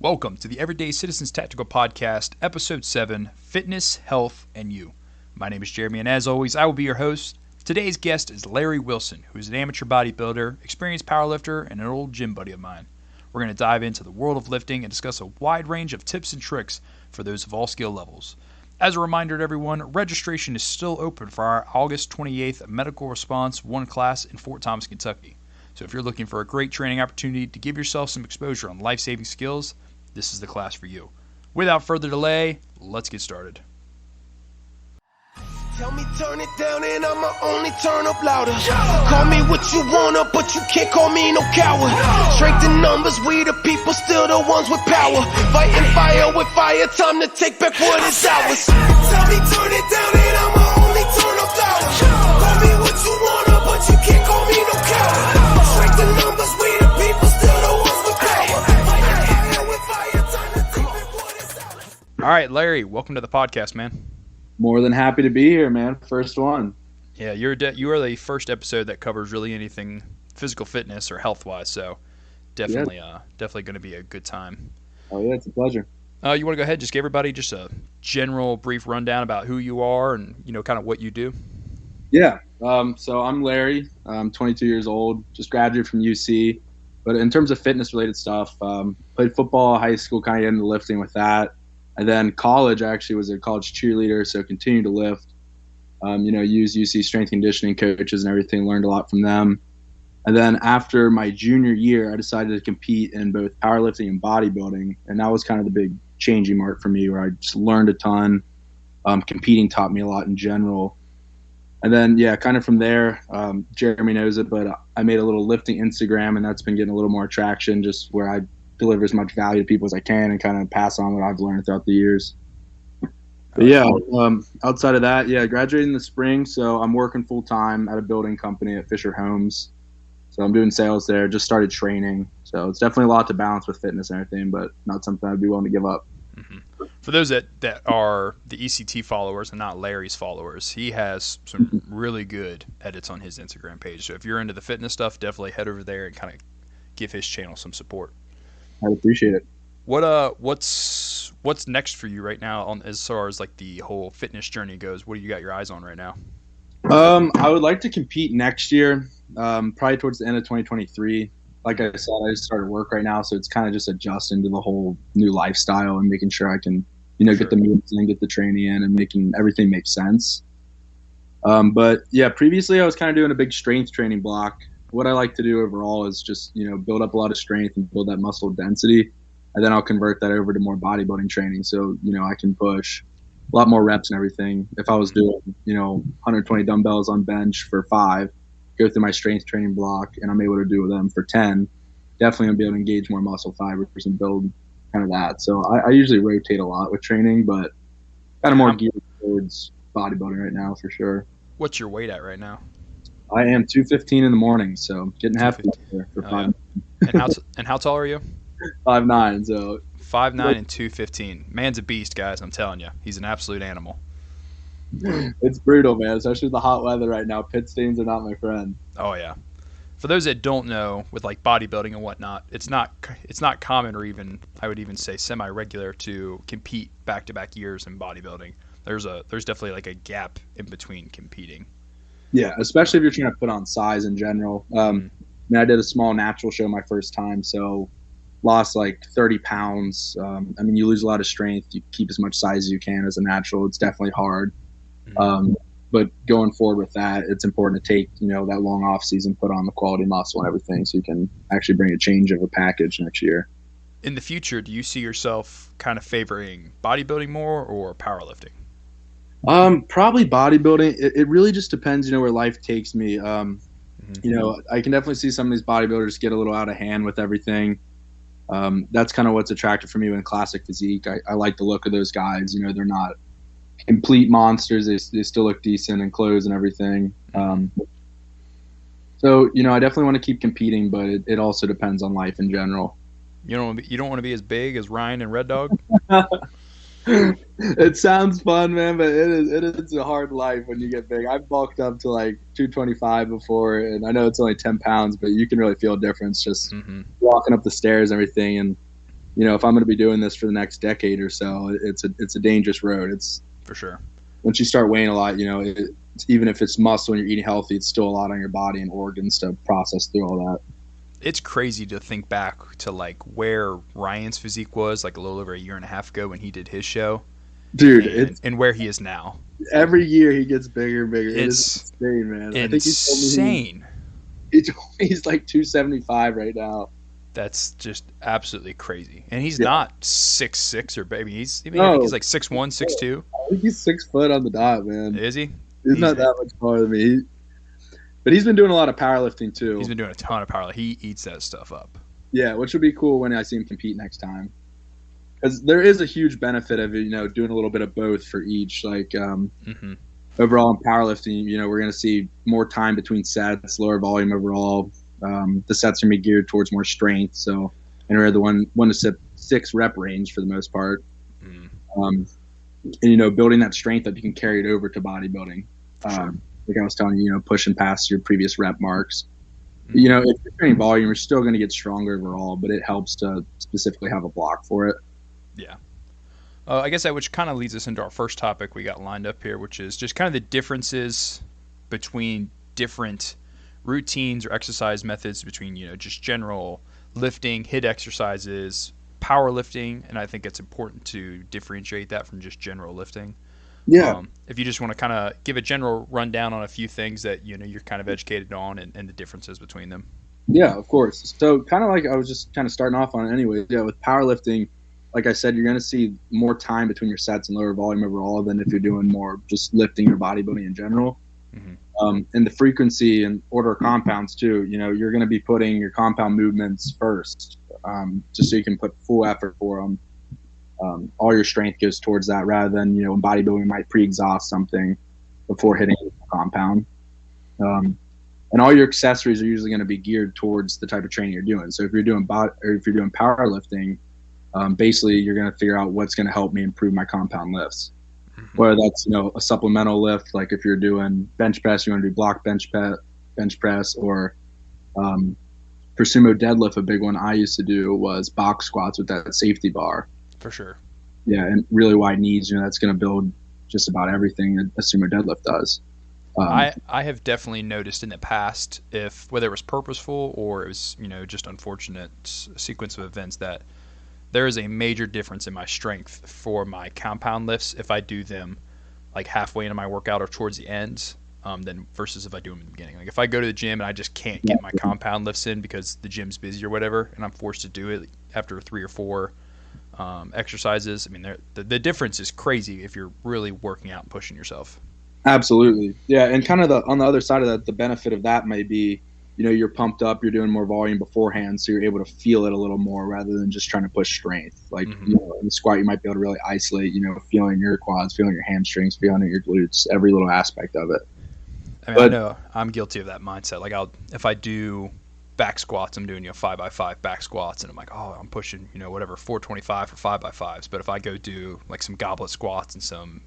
Welcome to the Everyday Citizens Tactical Podcast, Episode 7, Fitness, Health, and You. My name is Jeremy, and as always, I will be your host. Today's guest is Larry Wilson, who is an amateur bodybuilder, experienced powerlifter, and an old gym buddy of mine. We're going to dive into the world of lifting and discuss a wide range of tips and tricks for those of all skill levels. As a reminder to everyone, registration is still open for our August 28th Medical Response 1 class in Fort Thomas, Kentucky. So if you're looking for a great training opportunity to give yourself some exposure on life-saving skills, this is the class for you. Without further delay, let's get started. Tell me turn it down and I'ma only turn up louder. Call me what you wanna, but you can't call me no coward. Strength in numbers, we the people, still the ones with power. Fighting fire with fire, time to take back what is ours. Tell me turn it down and I'ma only turn up louder. Call me what you wanna, but you can't call me no coward. Strength in numbers, we the people, still the ones with power. Fighting fire with fire, time to take back what is ours. All right, Larry, welcome to the podcast, man. More than happy to be here, man. First one. Yeah, you are the first episode that covers really anything physical fitness or health-wise, so definitely going to be a good time. Oh, yeah, it's a pleasure. You want to go ahead and just give everybody just a general brief rundown about who you are and, kind of what you do? Yeah. So I'm Larry. I'm 22 years old, just graduated from UC. But in terms of fitness-related stuff, played football, high school, kind of into lifting with that. And then college, I actually was a college cheerleader, so continued to lift. Used UC strength conditioning coaches and everything, learned a lot from them. And then after my junior year, I decided to compete in both powerlifting and bodybuilding. And that was kind of the big changing mark for me, where I just learned a ton. Competing taught me a lot in general. And then, kind of from there, Jeremy knows it, but I made a little lifting Instagram, and that's been getting a little more traction, just where I deliver as much value to people as I can and kind of pass on what I've learned throughout the years. But outside of that, I graduated in the spring, so I'm working full-time at a building company at Fisher Homes. So I'm doing sales there, just started training. So it's definitely a lot to balance with fitness and everything, but not something I'd be willing to give up. Mm-hmm. For those that are the ECT followers and not Larry's followers, he has some really good edits on his Instagram page. So if you're into the fitness stuff, definitely head over there and kind of give his channel some support. I appreciate it. What's next for you right now as far as like the whole fitness journey goes? What do you got your eyes on right now? I would like to compete next year, probably towards the end of 2023. Like I said, I just started work right now, so it's kind of just adjusting to the whole new lifestyle and making sure I can, get the meals in, get the training in, and making everything make sense. Previously I was kind of doing a big strength training block. What I like to do overall is just, build up a lot of strength and build that muscle density. And then I'll convert that over to more bodybuilding training. So, I can push a lot more reps and everything. If I was doing, 120 dumbbells on bench for 5, go through my strength training block, and I'm able to do them for 10, definitely going to be able to engage more muscle fibers and build kind of that. So I usually rotate a lot with training, but kind of more geared towards bodybuilding right now for sure. What's your weight at right now? I am 215 in the morning, so getting halfway there for 5. And how tall are you? 5'9", so 5'9" and 215. Man's a beast, guys. I'm telling you, he's an absolute animal. It's brutal, man. Especially with the hot weather right now. Pit stains are not my friend. Oh yeah. For those that don't know, with like bodybuilding and whatnot, it's not common, or even I would even say semi-regular, to compete back-to-back years in bodybuilding. There's definitely like a gap in between competing. Yeah, especially if you're trying to put on size in general. I did a small natural show my first time, so lost like 30 pounds. You lose a lot of strength. You keep as much size as you can as a natural. It's definitely hard. But going forward with that, it's important to take, that long off season, put on the quality muscle and everything so you can actually bring a change of a package next year. In the future, do you see yourself kind of favoring bodybuilding more or powerlifting? Probably bodybuilding. It really just depends, where life takes me. I can definitely see some of these bodybuilders get a little out of hand with everything. That's kind of what's attractive for me in classic physique. I like the look of those guys. They're not complete monsters. They still look decent in clothes and everything. So I definitely want to keep competing, but it also depends on life in general. You don't want to be as big as Ryan and Red Dog? It sounds fun, man, but it is a hard life when you get big. I've bulked up to like 225 before, and I know it's only 10 pounds, but you can really feel a difference just walking up the stairs and everything. And if I'm going to be doing this for the next decade or so, it's a dangerous road. It's For sure. once you start weighing a lot, even if it's muscle and you're eating healthy, it's still a lot on your body and organs to process through all that. It's crazy to think back to like where Ryan's physique was like a little over a year and a half ago when he did his show, Dude, and where he is now. Every year he gets bigger and bigger. It's insane, man. Insane. I think he told me he's like 275 right now. That's just absolutely crazy. And he's Yeah. not 6'6" or baby. I think No. he's like 6'1", 6'2". I think he's 6 foot on the dot, man. Is he? He's not that much taller than me. But he's been doing a lot of powerlifting too. He's been doing a ton of power. He eats that stuff up. Yeah, which would be cool when I see him compete next time. Because there is a huge benefit of doing a little bit of both for each. Like overall in powerlifting, we're going to see more time between sets, lower volume overall. The sets are going to be geared towards more strength. So enter the 1 to 6 rep range for the most part. And building that strength up, you can carry it over to bodybuilding. Sure. Like I was telling you, pushing past your previous rep marks. If you're training volume, you're still going to get stronger overall, but it helps to specifically have a block for it. Yeah. I guess that which kind of leads us into our first topic we got lined up here, which is just kind of the differences between different routines or exercise methods between, just general lifting, HIIT exercises, powerlifting, and I think it's important to differentiate that from just general lifting. Yeah. If you just want to kind of give a general rundown on a few things that you're kind of educated on and the differences between them. Yeah, of course. So kind of like I was just kind of starting off on it anyway. Yeah, with powerlifting, like I said, you're going to see more time between your sets and lower volume overall than if you're doing more just lifting or bodybuilding in general. And the frequency and order of compounds too. You're going to be putting your compound movements first, just so you can put full effort for them. All your strength goes towards that rather than, in bodybuilding, you might pre-exhaust something before hitting the compound. And all your accessories are usually going to be geared towards the type of training you're doing. So if you're doing powerlifting, basically you're going to figure out what's going to help me improve my compound lifts. Whether that's, a supplemental lift, like if you're doing bench press, you want to do block bench press, or for sumo deadlift, a big one I used to do was box squats with that safety bar. For sure. Yeah, and really wide knees, that's going to build just about everything a sumo deadlift does. I have definitely noticed in the past, whether it was purposeful or it was, just unfortunate sequence of events, that there is a major difference in my strength for my compound lifts if I do them like halfway into my workout or towards the end, than versus if I do them in the beginning. Like if I go to the gym and I just can't get my compound lifts in because the gym's busy or whatever, and I'm forced to do it after 3 or 4 exercises, I mean, the difference is crazy if you're really working out and pushing yourself. Absolutely. Yeah, and kind of on the other side of that, the benefit of that may be, you're pumped up, you're doing more volume beforehand, so you're able to feel it a little more rather than just trying to push strength. Like, in the squat, you might be able to really isolate, feeling your quads, feeling your hamstrings, feeling your glutes, every little aspect of it. I know I'm guilty of that mindset. Like if I do back squats, I'm doing 5x5 back squats, and I'm like, oh, I'm pushing 425 for 5x5s. But if I go do like some goblet squats and some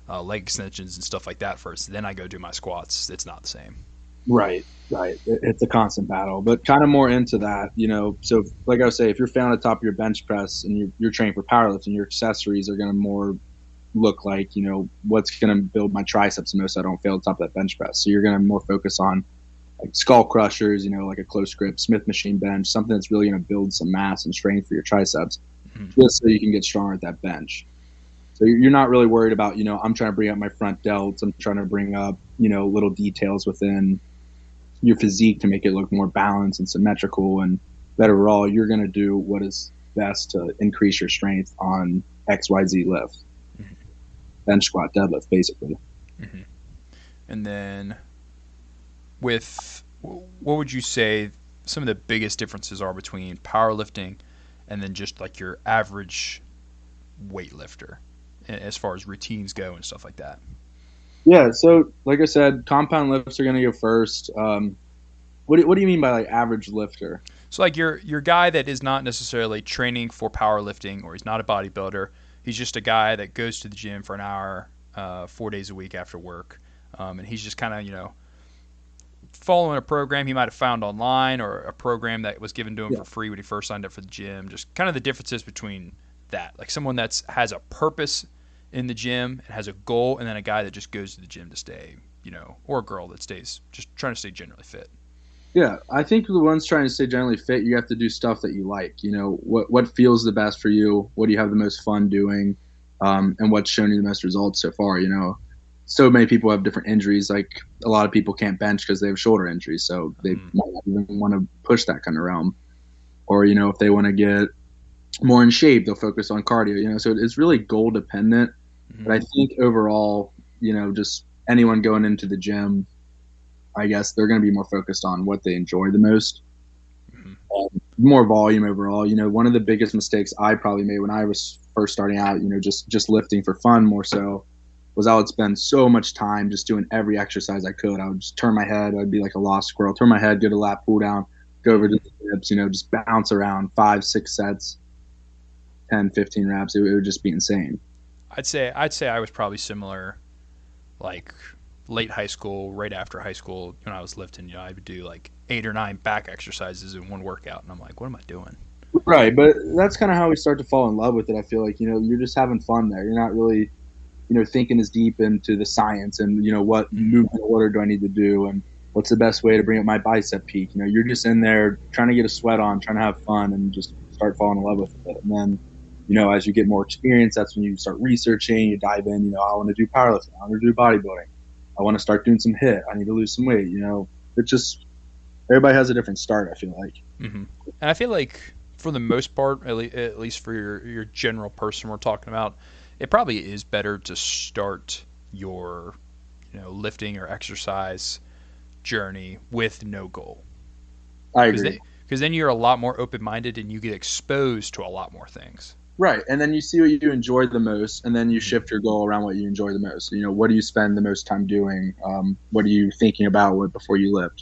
leg extensions and stuff like that first, then I go do my squats, it's not the same. Right. It's a constant battle, but kind of more into that, so like I was saying, if you're failing at the top of your bench press and you're training for powerlifting, your accessories are going to more look like, what's going to build my triceps the most so I don't fail at the top of that bench press. So you're going to more focus on like skull crushers, like a close grip Smith machine bench, something that's really going to build some mass and strength for your triceps, just so you can get stronger at that bench. So you're not really worried about, I'm trying to bring up my front delts, I'm trying to bring up, little details within your physique to make it look more balanced and symmetrical, and that overall you're going to do what is best to increase your strength on XYZ lift. Bench, squat, deadlift, basically. And then what would you say some of the biggest differences are between powerlifting and then just like your average weightlifter as far as routines go and stuff like that? Yeah, so like I said, compound lifts are going to go first. What do you mean by like average lifter? So like your guy that is not necessarily training for powerlifting, or he's not a bodybuilder. He's just a guy that goes to the gym for an hour, 4 days a week after work, and he's just kind of following a program he might have found online or a program that was given to him for free when he first signed up for the gym. Just kind of the differences between that, like someone that has a purpose in the gym and has a goal, and then a guy that just goes to the gym to stay, or a girl that stays just trying to stay generally fit. Yeah, I think the ones trying to stay generally fit, you have to do stuff that you like. What feels the best for you? What do you have the most fun doing? And what's shown you the most results so far? So many people have different injuries. Like a lot of people can't bench because they have shoulder injuries, so they might not even want to push that kind of realm. Or if they want to get more in shape, they'll focus on cardio. So it's really goal dependent. But I think overall, just anyone going into the gym, I guess they're going to be more focused on what they enjoy the most. More volume overall. One of the biggest mistakes I probably made when I was first starting out, just lifting for fun more so, was I would spend so much time just doing every exercise I could. I would just turn my head. I'd be like a lost squirrel. Turn my head, go to lat pull down, go over to the dips, just bounce around 5, 6 sets, 10, 15 reps. It would just be insane. I'd say I was probably similar, like late high school, right after high school, when I was lifting. I would do like 8 or 9 back exercises in one workout, and I'm like, what am I doing? Right, but that's kind of how we start to fall in love with it. I feel like you're just having fun there. You're not really thinking as deep into the science and what movement order do I need to do and what's the best way to bring up my bicep peak. You're just in there trying to get a sweat on, trying to have fun, and just start falling in love with it. And then as you get more experience, that's when you start researching, you dive in. I want to do powerlifting, I want to do bodybuilding, I want to start doing some HIIT, I need to lose some weight. It's just everybody has a different start, I feel like. And I feel like for the most part, at least for your general person we're talking about, it probably is better to start your lifting or exercise journey with no goal. I agree. Because then you're a lot more open-minded and you get exposed to a lot more things. Right, and then you see what you enjoy the most, and then you shift your goal around what you enjoy the most. What do you spend the most time doing? What are you thinking about before you lift?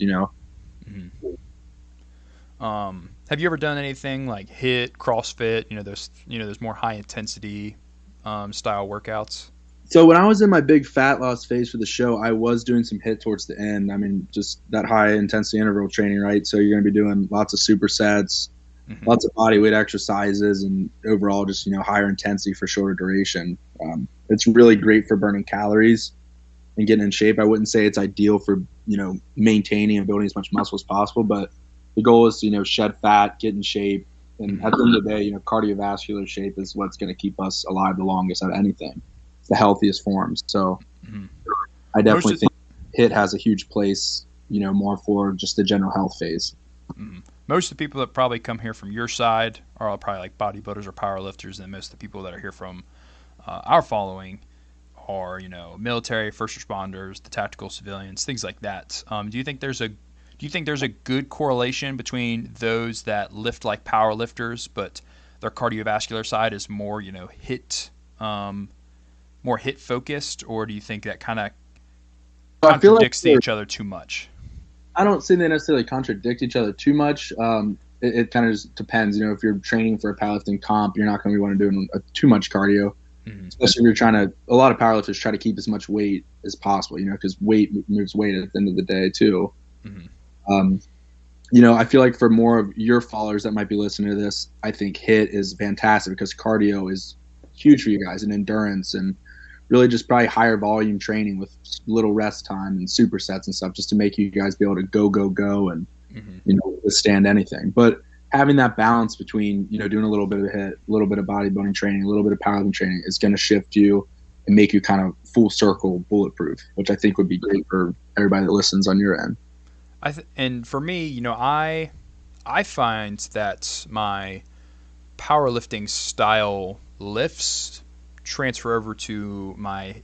Have you ever done anything like HIIT, CrossFit? Those more high intensity style workouts. So when I was in my big fat loss phase for the show, I was doing some HIIT towards the end. I mean, just that high intensity interval training, right? So you're going to be doing lots of supersets, lots of body weight exercises, and overall just, higher intensity for shorter duration. It's really great for burning calories and getting in shape. I wouldn't say it's ideal for, maintaining and building as much muscle as possible, but the goal is to, shed fat, get in shape. And at the end of the day, cardiovascular shape is what's going to keep us alive the longest out of anything. It's the healthiest forms. So I definitely think HIIT has a huge place, more for just the general health phase. Most of the people that probably come here from your side are probably like bodybuilders or powerlifters, and most of the people that are here from our following are, military, first responders, the tactical civilians, things like that. Do you think there's a good correlation between those that lift like power lifters, but their cardiovascular side is more, more HIIT focused, or do you think that kind of contradicts each other too much? I don't think they necessarily contradict each other too much. It kind of just depends. If you're training for a powerlifting comp, you're not going to want to do too much cardio, especially if you're a lot of powerlifters try to keep as much weight as possible, because weight moves weight at the end of the day too. I feel like for more of your followers that might be listening to this, I think HIIT is fantastic because cardio is huge for you guys, and endurance, and really just probably higher volume training with little rest time and supersets and stuff, just to make you guys be able to go and withstand anything. But having that balance between doing a little bit of HIIT, a little bit of bodybuilding training, a little bit of powerlifting training is going to shift you and make you kind of full circle bulletproof, which I think would be great for everybody that listens on your end. And for me, I find that my powerlifting style lifts transfer over to my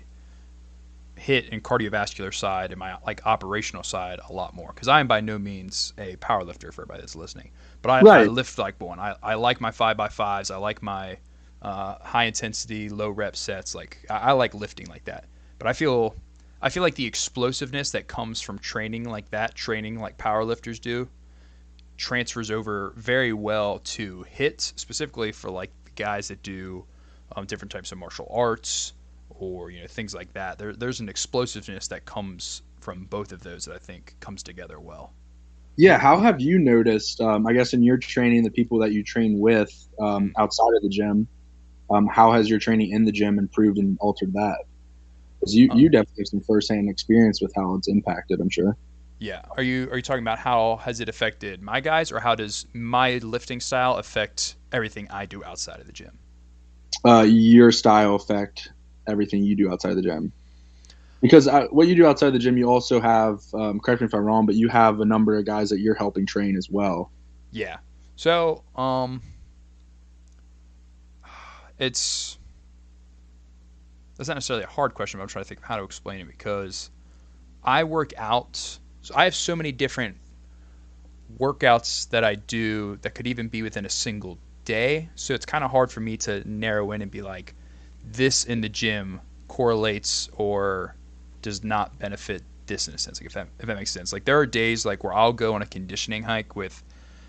HIIT and cardiovascular side and my operational side a lot more, because I am by no means a powerlifter for everybody that's listening, but I lift like one. I like my 5x5s. I like my high intensity, low rep sets. I like lifting like that, but I feel like the explosiveness that comes from training like powerlifters do transfers over very well to HIIT, specifically for the guys that do different types of martial arts or things like that. There's an explosiveness that comes from both of those that I think comes together well. Yeah, how have you noticed, I guess in your training, the people that you train with outside of the gym, how has your training in the gym improved and altered that? Because you definitely have some firsthand experience with how it's impacted, I'm sure. Yeah. Are you talking about how has it affected my guys, or how does my lifting style affect everything I do outside of the gym? Your style affect everything you do outside the gym. Because what you do outside the gym, you also have, correct me if I'm wrong, but you have a number of guys that you're helping train as well. Yeah. So, that's not necessarily a hard question, but I'm trying to think of how to explain it, because I work out. So I have so many different workouts that I do that could even be within a single day. So it's kind of hard for me to narrow in and be like, this in the gym correlates or does not benefit this in a sense. Like if that makes sense. Like there are days like where I'll go on a conditioning hike with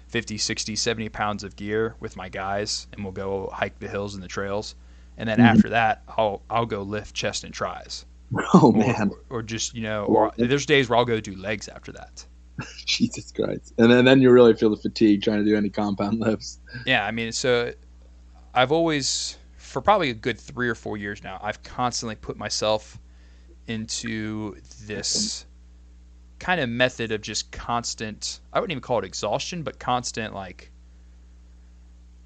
50, 60, 70 pounds of gear with my guys, and we'll go hike the hills and the trails. And then after that, I'll go lift chest and tries. Oh, man. Or just, or there's days where I'll go do legs after that. Jesus Christ. And then you really feel the fatigue trying to do any compound lifts. Yeah, I mean, so I've always, for probably a good 3 or 4 years now, I've constantly put myself into this kind of method of just constant, I wouldn't even call it exhaustion, but constant like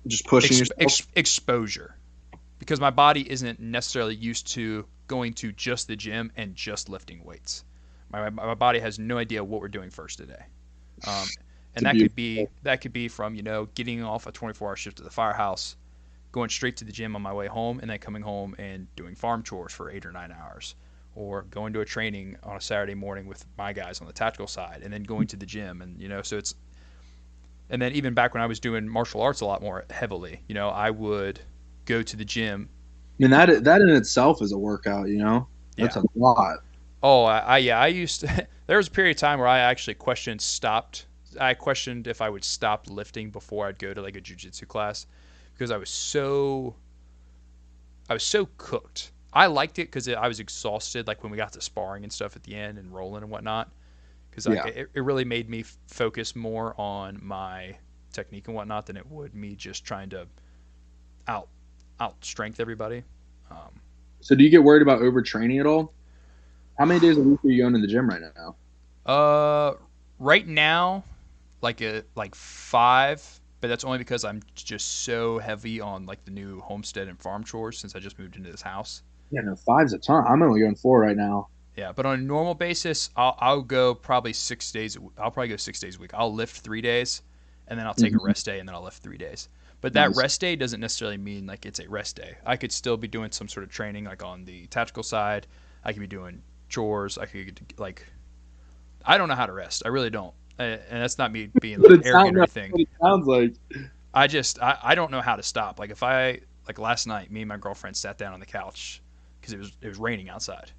just pushing yourself. Exposure. Because my body isn't necessarily used to going to just the gym and just lifting weights. My body has no idea what we're doing first today. And that could be from, getting off a 24-hour shift at the firehouse, going straight to the gym on my way home, and then coming home and doing farm chores for 8 or 9 hours, or going to a training on a Saturday morning with my guys on the tactical side, and then going to the gym. And, so it's, and then even back when I was doing martial arts a lot more heavily, I would go to the gym. I mean, that in itself is a workout, That's a lot. Oh, I used to, there was a period of time where I actually questioned if I would stop lifting before I'd go to like a jiu-jitsu class, because I was so cooked. I liked it because I was exhausted, like when we got to sparring and stuff at the end and rolling and whatnot, because it really made me focus more on my technique and whatnot than it would me just trying to out strength everybody. So do you get worried about overtraining at all? How many days a week are you going to the gym right now? Right now, like 5, but that's only because I'm just so heavy on like the new homestead and farm chores since I just moved into this house. Yeah, no, 5's a ton. I'm only going 4 right now. Yeah, but on a normal basis, I'll go probably 6 days. I'll probably go 6 days a week. I'll lift 3 days, and then I'll take a rest day, and then I'll lift 3 days. But that rest day doesn't necessarily mean like it's a rest day. I could still be doing some sort of training, like on the tactical side. I could be doing chores. I could I don't know how to rest. I really don't, and that's not me being like arrogant or anything. It sounds like I don't know how to stop. Like if like last night, me and my girlfriend sat down on the couch because it was raining outside,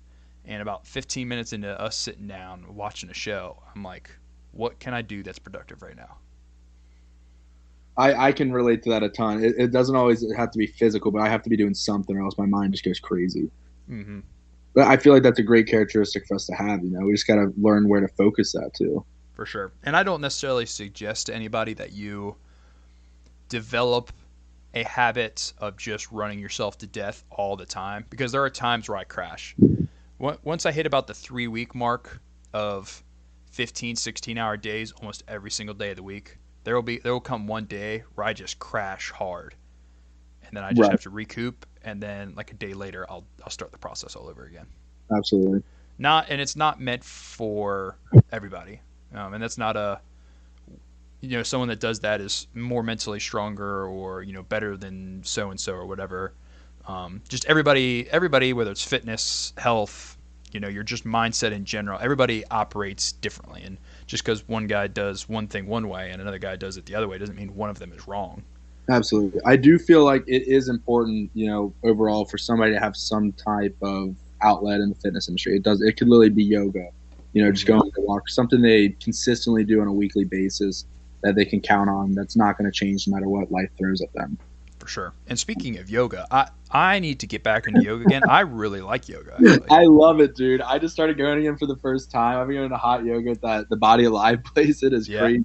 and about 15 minutes into us sitting down watching a show, I'm like, what can I do that's productive right now? I can relate to that a ton. It doesn't always have to be physical, but I have to be doing something or else my mind just goes crazy. Mm-hmm. But I feel like that's a great characteristic for us to have. We just got to learn where to focus that too. For sure. And I don't necessarily suggest to anybody that you develop a habit of just running yourself to death all the time, because there are times where I crash. Once I hit about the 3-week mark of 15, 16-hour days almost every single day of the week, there will come one day where I just crash hard, and then I just have to recoup, and then like a day later I'll start the process all over again. Absolutely. And it's not meant for everybody, and that's not someone that does that is more mentally stronger or better than so and so or whatever. Just everybody, whether it's fitness, health, your just mindset in general, everybody operates differently, and just because one guy does one thing one way and another guy does it the other way doesn't mean one of them is wrong. Absolutely. I do feel like it is important, overall for somebody to have some type of outlet in the fitness industry. It could literally be yoga, just going to walk, something they consistently do on a weekly basis that they can count on. That's not going to change no matter what life throws at them. For sure. And speaking of yoga, I need to get back into yoga again. I really like yoga. Actually. I love it, dude. I just started going again for the first time. I've been going to hot yoga at the Body Alive place. It is crazy.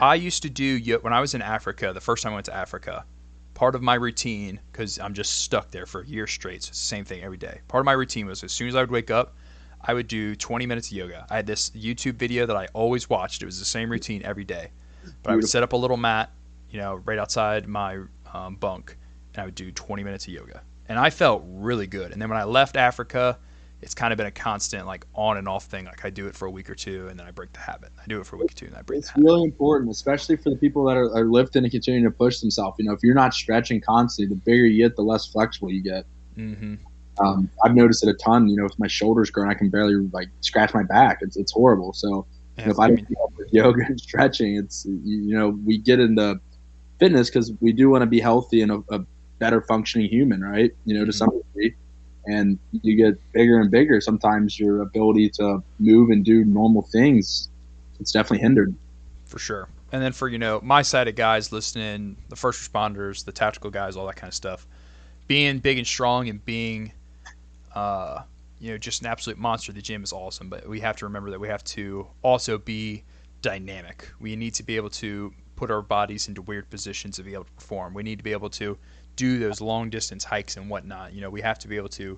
I used to do when I was in Africa. The first time I went to Africa, part of my routine, because I'm just stuck there for years straight, so it's the same thing every day. Part of my routine was as soon as I would wake up, I would do 20 minutes of yoga. I had this YouTube video that I always watched. It was the same routine every day. But I would set up a little mat, right outside my bunk, and I would do 20 minutes of yoga. And I felt really good. And then when I left Africa, it's kind of been a constant on and off thing. Like I do it for a week or two, and then I break the habit. I do it for a week or two, and I break the habit. It's really important, especially for the people that are lifting and continuing to push themselves. If you're not stretching constantly, the bigger you get, the less flexible you get. Mm-hmm. I've noticed it a ton. If my shoulder's growing, I can barely scratch my back. It's horrible. So if I don't keep up with yoga and stretching, it's we get into fitness because we do want to be healthy and a better functioning human, right? To some degree. And you get bigger and bigger. Sometimes your ability to move and do normal things, it's definitely hindered. For sure. And then for, my side of guys listening, the first responders, the tactical guys, all that kind of stuff, being big and strong and being, just an absolute monster at the gym is awesome. But we have to remember that we have to also be dynamic. We need to be able to put our bodies into weird positions to be able to perform. We need to be able to do those long distance hikes and whatnot. We have to be able to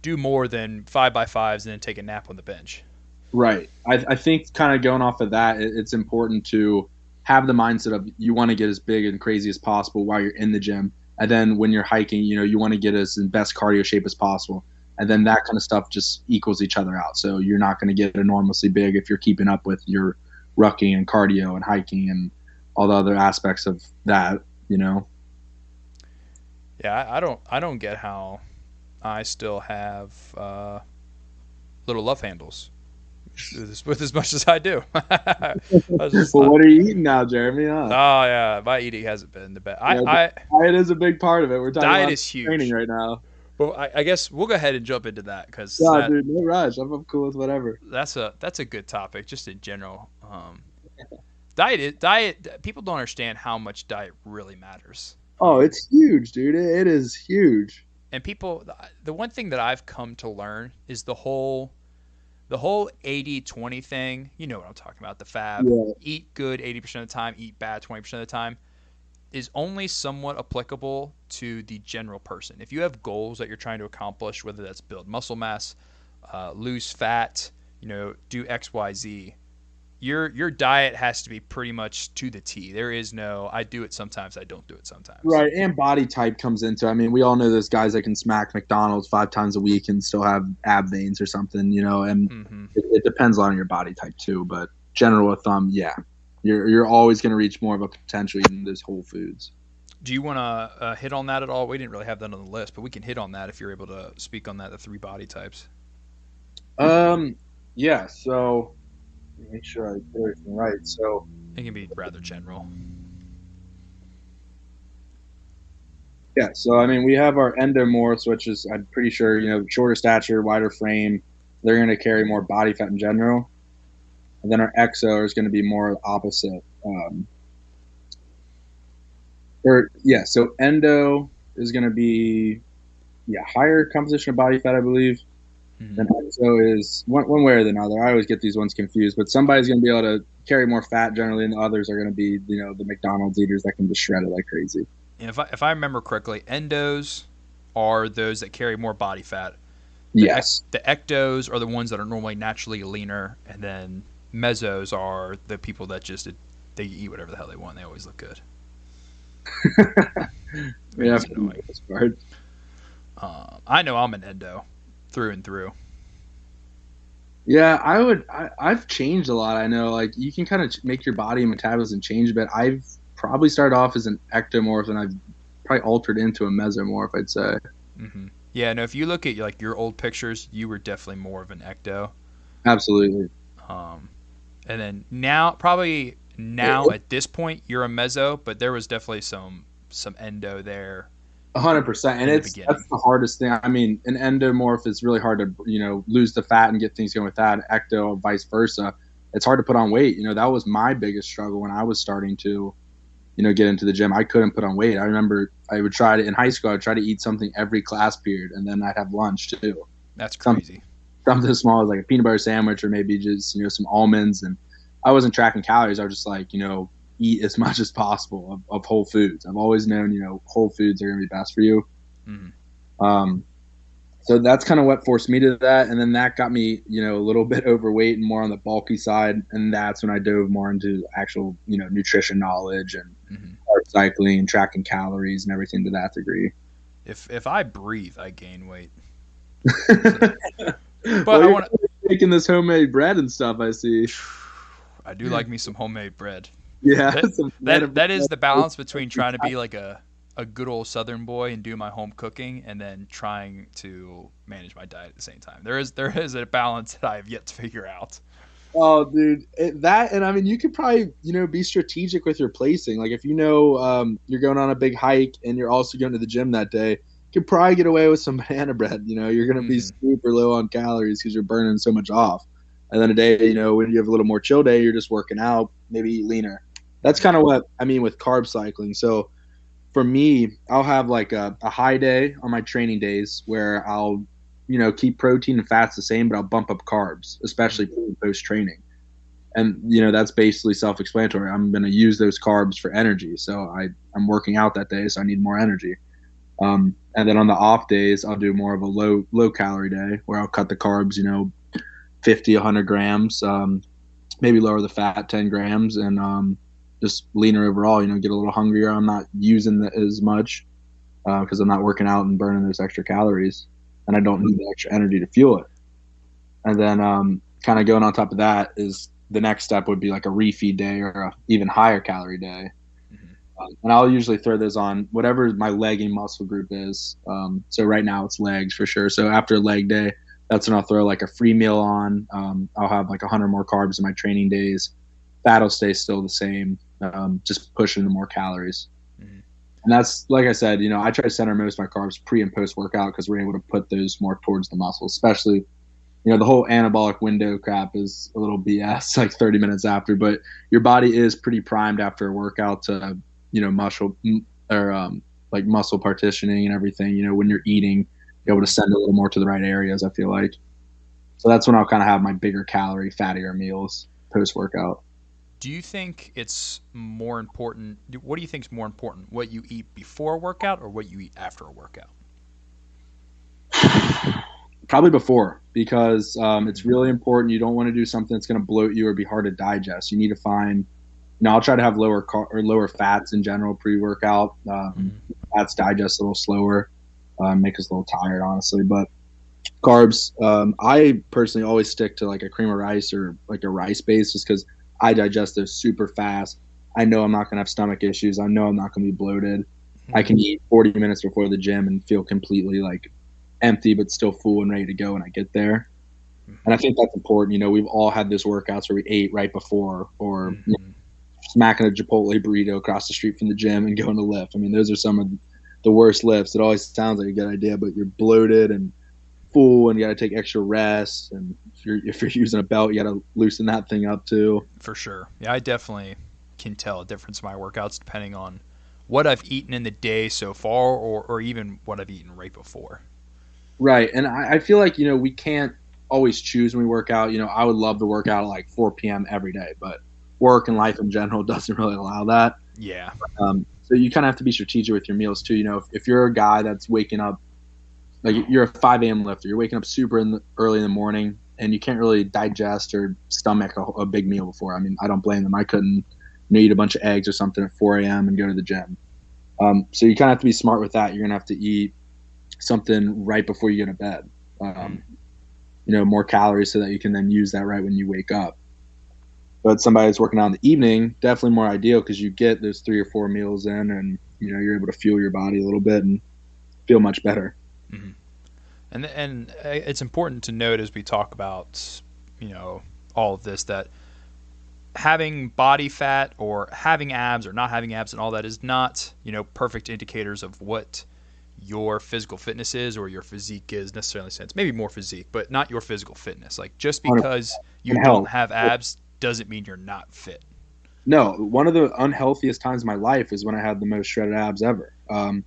do more than 5x5s and then take a nap on the bench. Right. I think kind of going off of that, it's important to have the mindset of you want to get as big and crazy as possible while you're in the gym. And then when you're hiking, you want to get as in best cardio shape as possible. And then that kind of stuff just equals each other out. So you're not going to get enormously big if you're keeping up with your rucking and cardio and hiking and all the other aspects of that, Yeah, I don't get how I still have little love handles with as much as I do. Well, what are you eating now, Jeremy? Huh? Oh yeah, my eating hasn't been the best. Diet is a big part of it. We're talking diet about is huge. Training right now. Well, I guess we'll go ahead and jump into that because dude, no rush. I'm cool with whatever. That's a good topic, just in general. Diet. People don't understand how much diet really matters. Oh, it's huge, dude. It is huge. And people, the one thing that I've come to learn is the whole 80-20 thing. You know what I'm talking about, the fab. Yeah. Eat good 80% of the time, eat bad 20% of the time, is only somewhat applicable to the general person. If you have goals that you're trying to accomplish, whether that's build muscle mass, lose fat, do X, Y, Z, your diet has to be pretty much to the T. There is no, I do it sometimes, I don't do it sometimes. Right, and body type comes into it. I mean, we all know those guys that can smack McDonald's 5 times a week and still have ab veins or something, and it depends on your body type too. But general of thumb, yeah, you're always going to reach more of a potential eating those whole foods. Do you want to hit on that at all? We didn't really have that on the list, but we can hit on that if you're able to speak on that, the 3 body types. Yeah, so make sure I get everything right. So it can be rather general. Yeah, so I mean, we have our endomorphs, which is, I'm pretty sure, shorter stature, wider frame. They're going to carry more body fat in general. And then our exo is going to be more opposite. So endo is going to be, higher composition of body fat, I believe. Mm-hmm. And exo is one way or the other. I always get these ones confused, but somebody's going to be able to carry more fat generally, and the others are going to be, the McDonald's eaters that can just shred it like crazy. And if I remember correctly, endos are those that carry more body fat. Yes. The ectos are the ones that are normally naturally leaner, and then mesos are the people that just they eat whatever the hell they want. They always look good. Yeah, I know I'm an endo through and through. Yeah, I've changed a lot. I know, you can kind of make your body and metabolism change a bit. I've probably started off as an ectomorph, and I've probably altered into a mesomorph, I'd say. Mm-hmm. Yeah, no, if you look at your old pictures, you were definitely more of an ecto. Absolutely. And then now at this point, you're a meso, but there was definitely some endo there. 100%, and that's the hardest thing. I mean, an endomorph is really hard to lose the fat and get things going with that. Ecto, or vice versa, it's hard to put on weight. That was my biggest struggle when I was starting to get into the gym. I couldn't put on weight. I remember I would try to, in high school, I'd try to eat something every class period, and then I'd have lunch too. That's crazy. Something as small as like a peanut butter sandwich or maybe just, some almonds. And I wasn't tracking calories. I was just like, eat as much as possible of whole foods. I've always known, whole foods are going to be best for you. Mm-hmm. So that's kind of what forced me to that. And then that got me, a little bit overweight and more on the bulky side. And that's when I dove more into actual, nutrition knowledge and carb cycling and tracking calories and everything to that degree. If I breathe, I gain weight. But well, I want to making this homemade bread and stuff. I see. I do like me some homemade bread. Yeah, that is the balance between trying to be like a good old Southern boy and do my home cooking, and then trying to manage my diet at the same time. There is a balance that I have yet to figure out. Oh, dude, and I mean, you could probably be strategic with your placing. Like if you're going on a big hike and you're also going to the gym that day, you could probably get away with some banana bread. You're going to be super low on calories because you're burning so much off. And then a day, when you have a little more chill day, you're just working out, maybe eat leaner. That's kind of what I mean with carb cycling. So for me, I'll have like a high day on my training days where I'll, keep protein and fats the same, but I'll bump up carbs, especially post training. And, that's basically self-explanatory. I'm going to use those carbs for energy. So I'm working out that day, so I need more energy. And then on the off days, I'll do more of a low calorie day where I'll cut the carbs, 50, 100 grams, maybe lower the fat 10 grams and just leaner overall, get a little hungrier. I'm not using as much because I'm not working out and burning those extra calories, and I don't need the extra energy to fuel it. And then kind of going on top of that is the next step would be like a refeed day or a even higher calorie day. And I'll usually throw those on whatever my legging muscle group is. So right now it's legs for sure. So after a leg day, that's when I'll throw like a free meal on. I'll have like 100 more carbs in my training days. That'll stay still the same, just pushing the more calories. Mm-hmm. And that's, like I said, I try to center most of my carbs pre and post workout because we're able to put those more towards the muscle, especially, the whole anabolic window crap is a little BS, like 30 minutes after, but your body is pretty primed after a workout to, muscle or like muscle partitioning and everything, when you're eating, be able to send a little more to the right areas, I feel like. So that's when I'll kind of have my bigger calorie, fattier meals post-workout. Do you think it's more important? What do you think is more important? What you eat before a workout or what you eat after a workout? Probably before, because it's really important. You don't want to do something that's going to bloat you or be hard to digest. You need to find, I'll try to have lower fats in general pre-workout. Fats digest a little slower. Make us a little tired, honestly. But carbs, I personally always stick to like a cream of rice or like a rice base just because I digest those super fast. I know I'm not going to have stomach issues. I know I'm not going to be bloated. Mm-hmm. I can eat 40 minutes before the gym and feel completely like empty but still full and ready to go when I get there. Mm-hmm. And I think that's important. We've all had those workouts where we ate right before or smacking a Chipotle burrito across the street from the gym and going to lift. I mean, those are some of the worst lifts. It always sounds like a good idea, but you're bloated and full and you got to take extra rest. And if you're using a belt, you got to loosen that thing up too. For sure. Yeah, I definitely can tell a difference in my workouts depending on what I've eaten in the day so far or even what I've eaten right before. Right. And I feel like, we can't always choose when we work out. I would love to work out at like 4 p.m. every day, but work and life in general doesn't really allow that. Yeah. So you kind of have to be strategic with your meals too. If you're a guy that's waking up, like you're a 5 a.m. lifter, you're waking up super early in the morning and you can't really digest or stomach a big meal before. I mean, I don't blame them. I couldn't eat a bunch of eggs or something at 4 a.m. and go to the gym. So you kind of have to be smart with that. You're going to have to eat something right before you go to bed, more calories so that you can then use that right when you wake up. But somebody that's working out in the evening, definitely more ideal because you get those 3 or 4 meals in and, you're able to fuel your body a little bit and feel much better. Mm-hmm. And it's important to note as we talk about, all of this, that having body fat or having abs or not having abs and all that is not, perfect indicators of what your physical fitness is or your physique is necessarily. Sense maybe more physique, but not your physical fitness. Like just because you don't have abs doesn't mean you're not fit. No, one of the unhealthiest times of my life is when I had the most shredded abs ever. I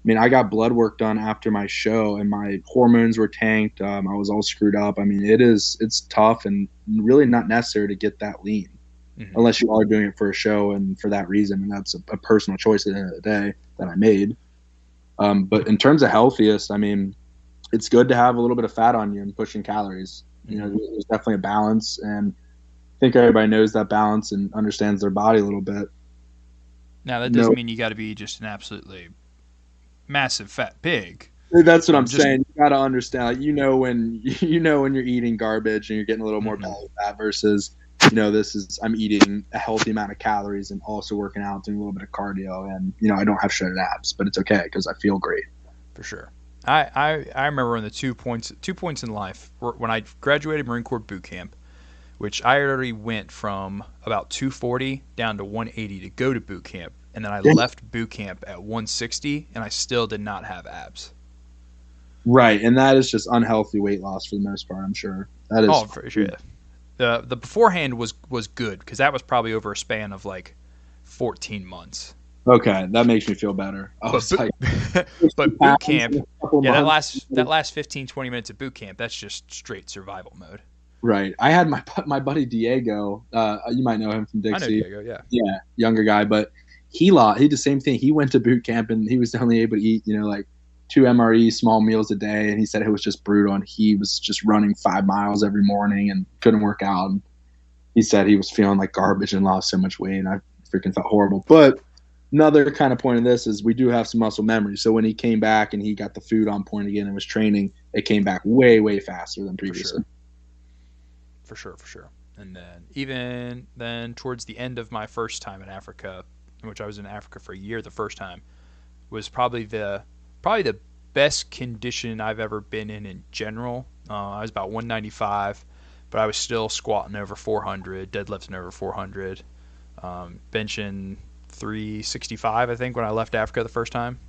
mean, I got blood work done after my show, and my hormones were tanked. I was all screwed up. I mean, it's tough and really not necessary to get that lean, unless you are doing it for a show and for that reason. And that's a personal choice at the end of the day that I made. But in terms of healthiest, I mean, it's good to have a little bit of fat on you and pushing calories. You know, there's definitely a balance, and I think everybody knows that balance and understands their body a little bit. Now, that doesn't mean you got to be just an absolutely massive fat pig. That's what I'm saying. You got to understand, like, when you're eating garbage and you're getting a little more belly fat versus, I'm eating a healthy amount of calories and also working out, doing a little bit of cardio, and I don't have shredded abs, but it's okay because I feel great. For sure. I remember in the 2 points in life when I graduated Marine Corps boot camp, which I already went from about 240 down to 180 to go to boot camp. And then I left boot camp at 160, and I still did not have abs. Right, and that is just unhealthy weight loss for the most part, I'm sure. That is for sure. The beforehand was good, because that was probably over a span of like 14 months. Okay, that makes me feel better. But boot camp, that last 15, 20 minutes of boot camp, that's just straight survival mode. Right. I had my buddy Diego. You might know him from Dixie. I know Diego, yeah. Yeah, younger guy, but he did the same thing. He went to boot camp and he was only able to eat, like 2 MRE small meals a day, and he said it was just brutal. And he was just running 5 miles every morning and couldn't work out. And he said he was feeling like garbage and lost so much weight, and I freaking felt horrible. But another kind of point of this is we do have some muscle memory. So when he came back and he got the food on point again and was training, it came back way, way faster than previously. For sure. And then even then towards the end of my first time in Africa, in which I was in Africa for a year the first time, was probably the best condition I've ever been in general. I was about 195, but I was still squatting over 400, deadlifting over 400, benching 365, I think, when I left Africa the first time.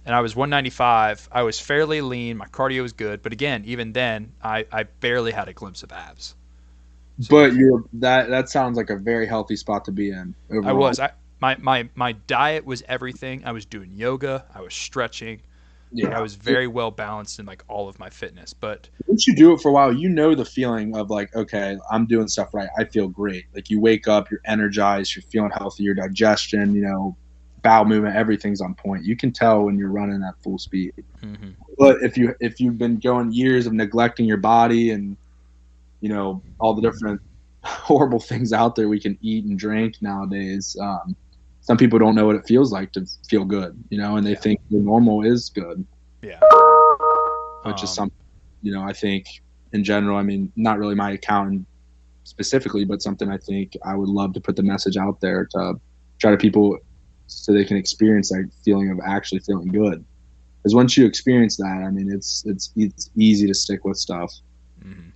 And I was 195. I was fairly lean. My cardio was good, but again, even then, I barely had a glimpse of abs. So, but that sounds like a very healthy spot to be in. Overall. I was. My diet was everything. I was doing yoga. I was stretching. Yeah. I was very well balanced in like all of my fitness. But once you do it for a while, the feeling of like, okay, I'm doing stuff right. I feel great. Like you wake up, you're energized, you're feeling healthy, your digestion, bowel movement, everything's on point. You can tell when you're running at full speed. Mm-hmm. But if you've been going years of neglecting your body and all the different horrible things out there we can eat and drink nowadays, some people don't know what it feels like to feel good, and they think the normal is good. Yeah. Which is something, I think in general, I mean, not really my account specifically, but something I think I would love to put the message out there to try to people so they can experience that feeling of actually feeling good. Because once you experience that, I mean, it's easy to stick with stuff. Mm-hmm.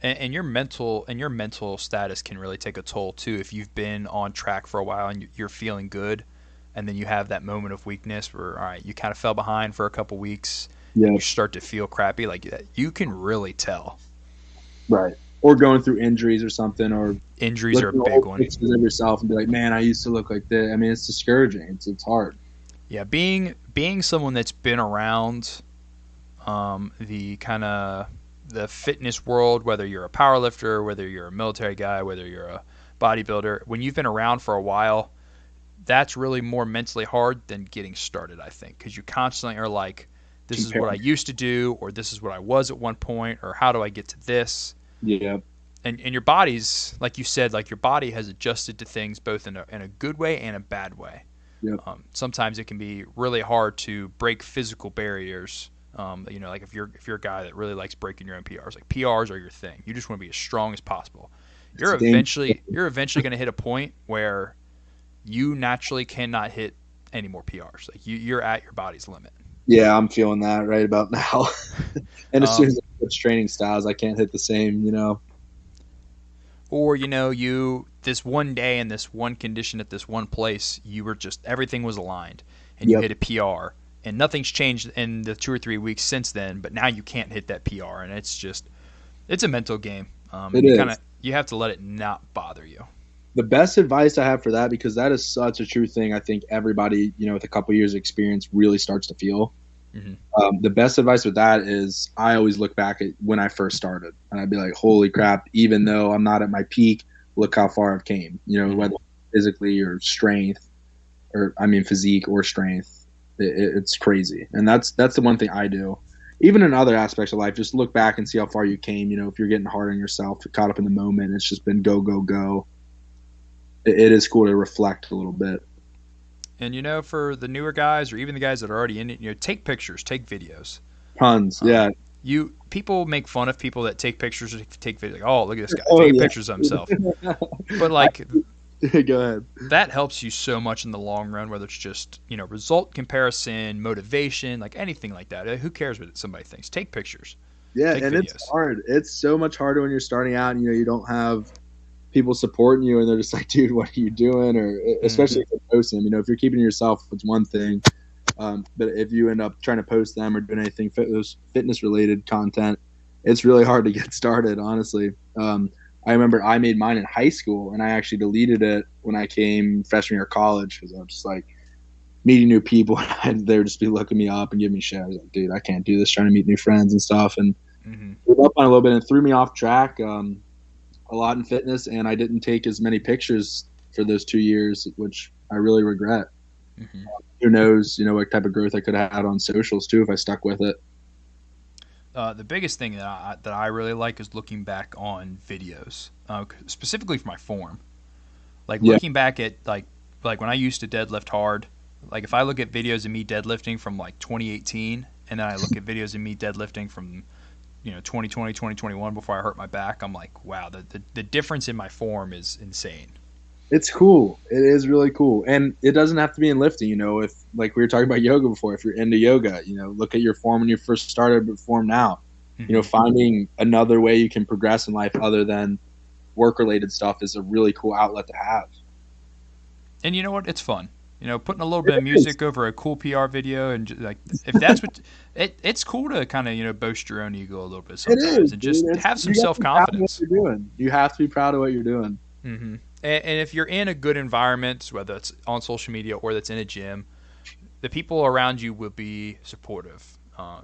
And your mental status can really take a toll too. If you've been on track for a while and you're feeling good, and then you have that moment of weakness where, all right, you kind of fell behind for a couple weeks, and you start to feel crappy, like that, you can really tell. Right. Or going through injuries or something, or injuries are a big one. Pictures of yourself and be like, man, I used to look like this. I mean, it's discouraging. It's hard. Yeah, being someone that's been around the fitness world, whether you're a powerlifter, whether you're a military guy, whether you're a bodybuilder, when you've been around for a while, that's really more mentally hard than getting started, I think, because you constantly are like, this is what I used to do, or this is what I was at one point, or how do I get to this? Yeah. And your body's, like you said, like your body has adjusted to things both in a good way and a bad way. Yep. Sometimes it can be really hard to break physical barriers. Like if you're a guy that really likes breaking your own PRs, like PRs are your thing. You just want to be as strong as possible. You're eventually going to hit a point where you naturally cannot hit any more PRs. Like you're at your body's limit. Yeah, I'm feeling that right about now. And as soon as I switch training styles, I can't hit the same, Or, this one day in this one condition at this one place, everything was aligned and you hit a PR. And nothing's changed in the 2 or 3 weeks since then, but now you can't hit that PR, and it's a mental game. You have to let it not bother you. The best advice I have for that, because that is such a true thing, I think everybody, with a couple years of experience really starts to feel. The best advice with that is I always look back at when I first started, and I'd be like, holy crap, even though I'm not at my peak, look how far I've came, whether physically or strength, or physique or strength. It's crazy. And that's the one thing I do. Even in other aspects of life, just look back and see how far you came. If you're getting hard on yourself, you're caught up in the moment, it's just been go, go, go. It is cool to reflect a little bit. And for the newer guys, or even the guys that are already in it, take pictures, take videos. Tons, yeah. People make fun of people that take pictures or take videos. Like, oh, look at this guy taking pictures of himself. But go ahead. That helps you so much in the long run, whether it's just result comparison, motivation, like anything like that. Who cares what somebody thinks? Take pictures. Yeah, take and videos. It's hard. It's so much harder when you're starting out and you don't have people supporting you, and they're just like, dude, what are you doing? Or especially if you're posting them, if you're keeping yourself, it's one thing, but if you end up trying to post them or doing anything fitness related content, it's really hard to get started, honestly. I remember I made mine in high school, and I actually deleted it when I came freshman year of college, because I was just like meeting new people, and they would just be looking me up and giving me shit. I was like, dude, I can't do this, trying to meet new friends and stuff, and gave up on it a little bit, and it threw me off track a lot in fitness, and I didn't take as many pictures for those 2 years, which I really regret. Who knows, what type of growth I could have had on socials too if I stuck with it. The biggest thing that I really like is looking back on videos, specifically for my form. Looking back at like when I used to deadlift hard. Like if I look at videos of me deadlifting from 2018, and then I look at videos of me deadlifting from 2020, 2021 before I hurt my back, I'm like, wow, the difference in my form is insane. It's cool. It is really cool. And it doesn't have to be in lifting, if like we were talking about yoga before, if you're into yoga, look at your form when you first started, but form now. Finding another way you can progress in life other than work related stuff is a really cool outlet to have. And you know what? It's fun. Putting a little bit of music over a cool PR video, and if that's what it's cool to kind of boast your own ego a little bit sometimes, and just have some self confidence. You have to be proud of what you're doing. And if you're in a good environment, whether it's on social media or that's in a gym, the people around you will be supportive.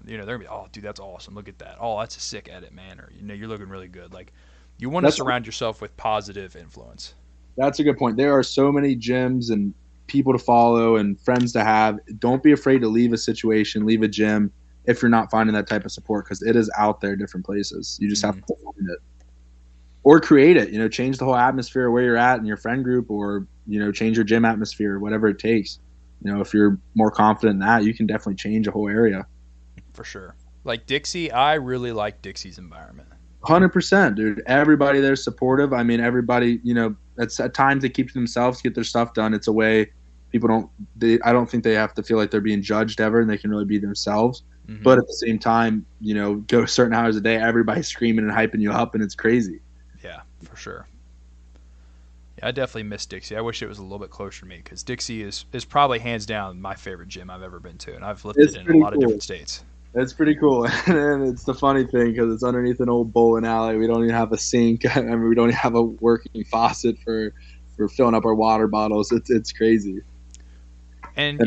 They're gonna be, oh, dude, that's awesome. Look at that. Oh, that's a sick edit, man. Or you're looking really good. Like, you want to surround yourself with positive influence. That's a good point. There are so many gyms and people to follow and friends to have. Don't be afraid to leave a situation, leave a gym if you're not finding that type of support, because it is out there different places. You just have to find it. Or create it, change the whole atmosphere where you're at in your friend group, or, change your gym atmosphere, whatever it takes. If you're more confident in that, you can definitely change a whole area. For sure. Like Dixie, I really like Dixie's environment. 100%, dude. Everybody there's supportive. Everybody, it's at times they keep to themselves, get their stuff done. It's a way people I don't think they have to feel like they're being judged ever, and they can really be themselves. But at the same time, go certain hours a day, everybody's screaming and hyping you up, and it's crazy. Yeah, for sure. Yeah, I definitely miss Dixie. I wish it was a little bit closer to me, because Dixie is probably hands down my favorite gym I've ever been to, and I've lifted in a lot of different states. It's pretty cool, and it's the funny thing, because it's underneath an old bowling alley. We don't even have a sink. We don't even have a working faucet for filling up our water bottles. It's crazy. And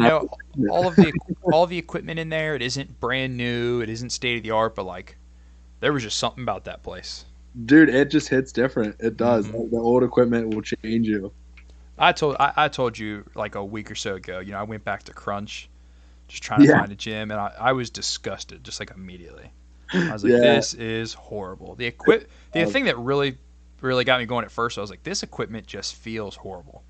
all of the equipment in there, it isn't brand new, it isn't state of the art, but there was just something about that place. Dude, it just hits different. It does. The old equipment will change you. I told you a week or so ago. I went back to Crunch, just trying to find a gym, and I was disgusted just immediately. I was like, this is horrible. The thing that really got me going at first, I was like, this equipment just feels horrible.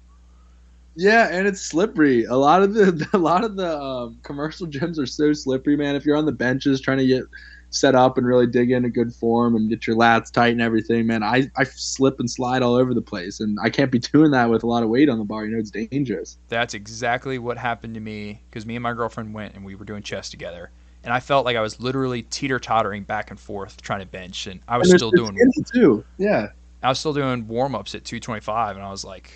Yeah, and it's slippery. A lot of the commercial gyms are so slippery, man. If you're on the benches trying to get set up and really dig into good form and get your lats tight and everything, man, I slip and slide all over the place, and I can't be doing that with a lot of weight on the bar. It's dangerous. That's exactly what happened to me, because me and my girlfriend went and we were doing chest together, and I felt like I was literally teeter-tottering back and forth trying to bench, and I was still doing too. Yeah, I was still doing warm-ups at 225, and I was like,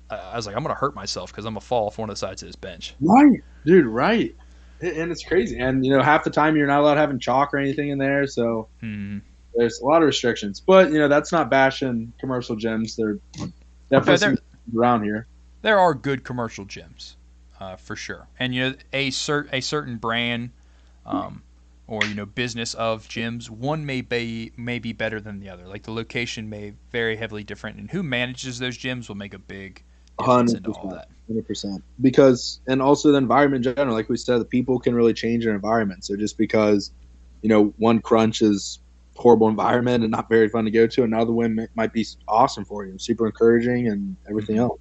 I'm going to hurt myself because I'm going to fall off one of the sides of this bench. Right, dude, right. And it's crazy. And, half the time you're not allowed having chalk or anything in there. So there's a lot of restrictions. But, that's not bashing commercial gyms. Definitely No, some around here. there are good commercial gyms, for sure. And a certain brand, or business of gyms, one may be better than the other. Like the location may vary heavily different, and who manages those gyms will make a big difference into all 100%. that. 100%. Because, and also the environment in general, like we said, the people can really change their environment. So just because, one crunch is horrible environment and not very fun to go to, another one might be awesome for you, super encouraging and everything else.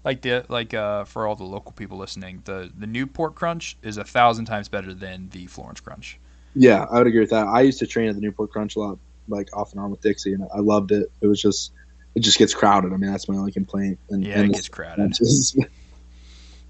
For all the local people listening, the Newport Crunch is 1,000 times better than the Florence Crunch. Yeah, I would agree with that. I used to train at the Newport Crunch a lot, like off and on with Dixie, and I loved it. It just gets crowded. I mean, that's my only complaint. It gets crowded.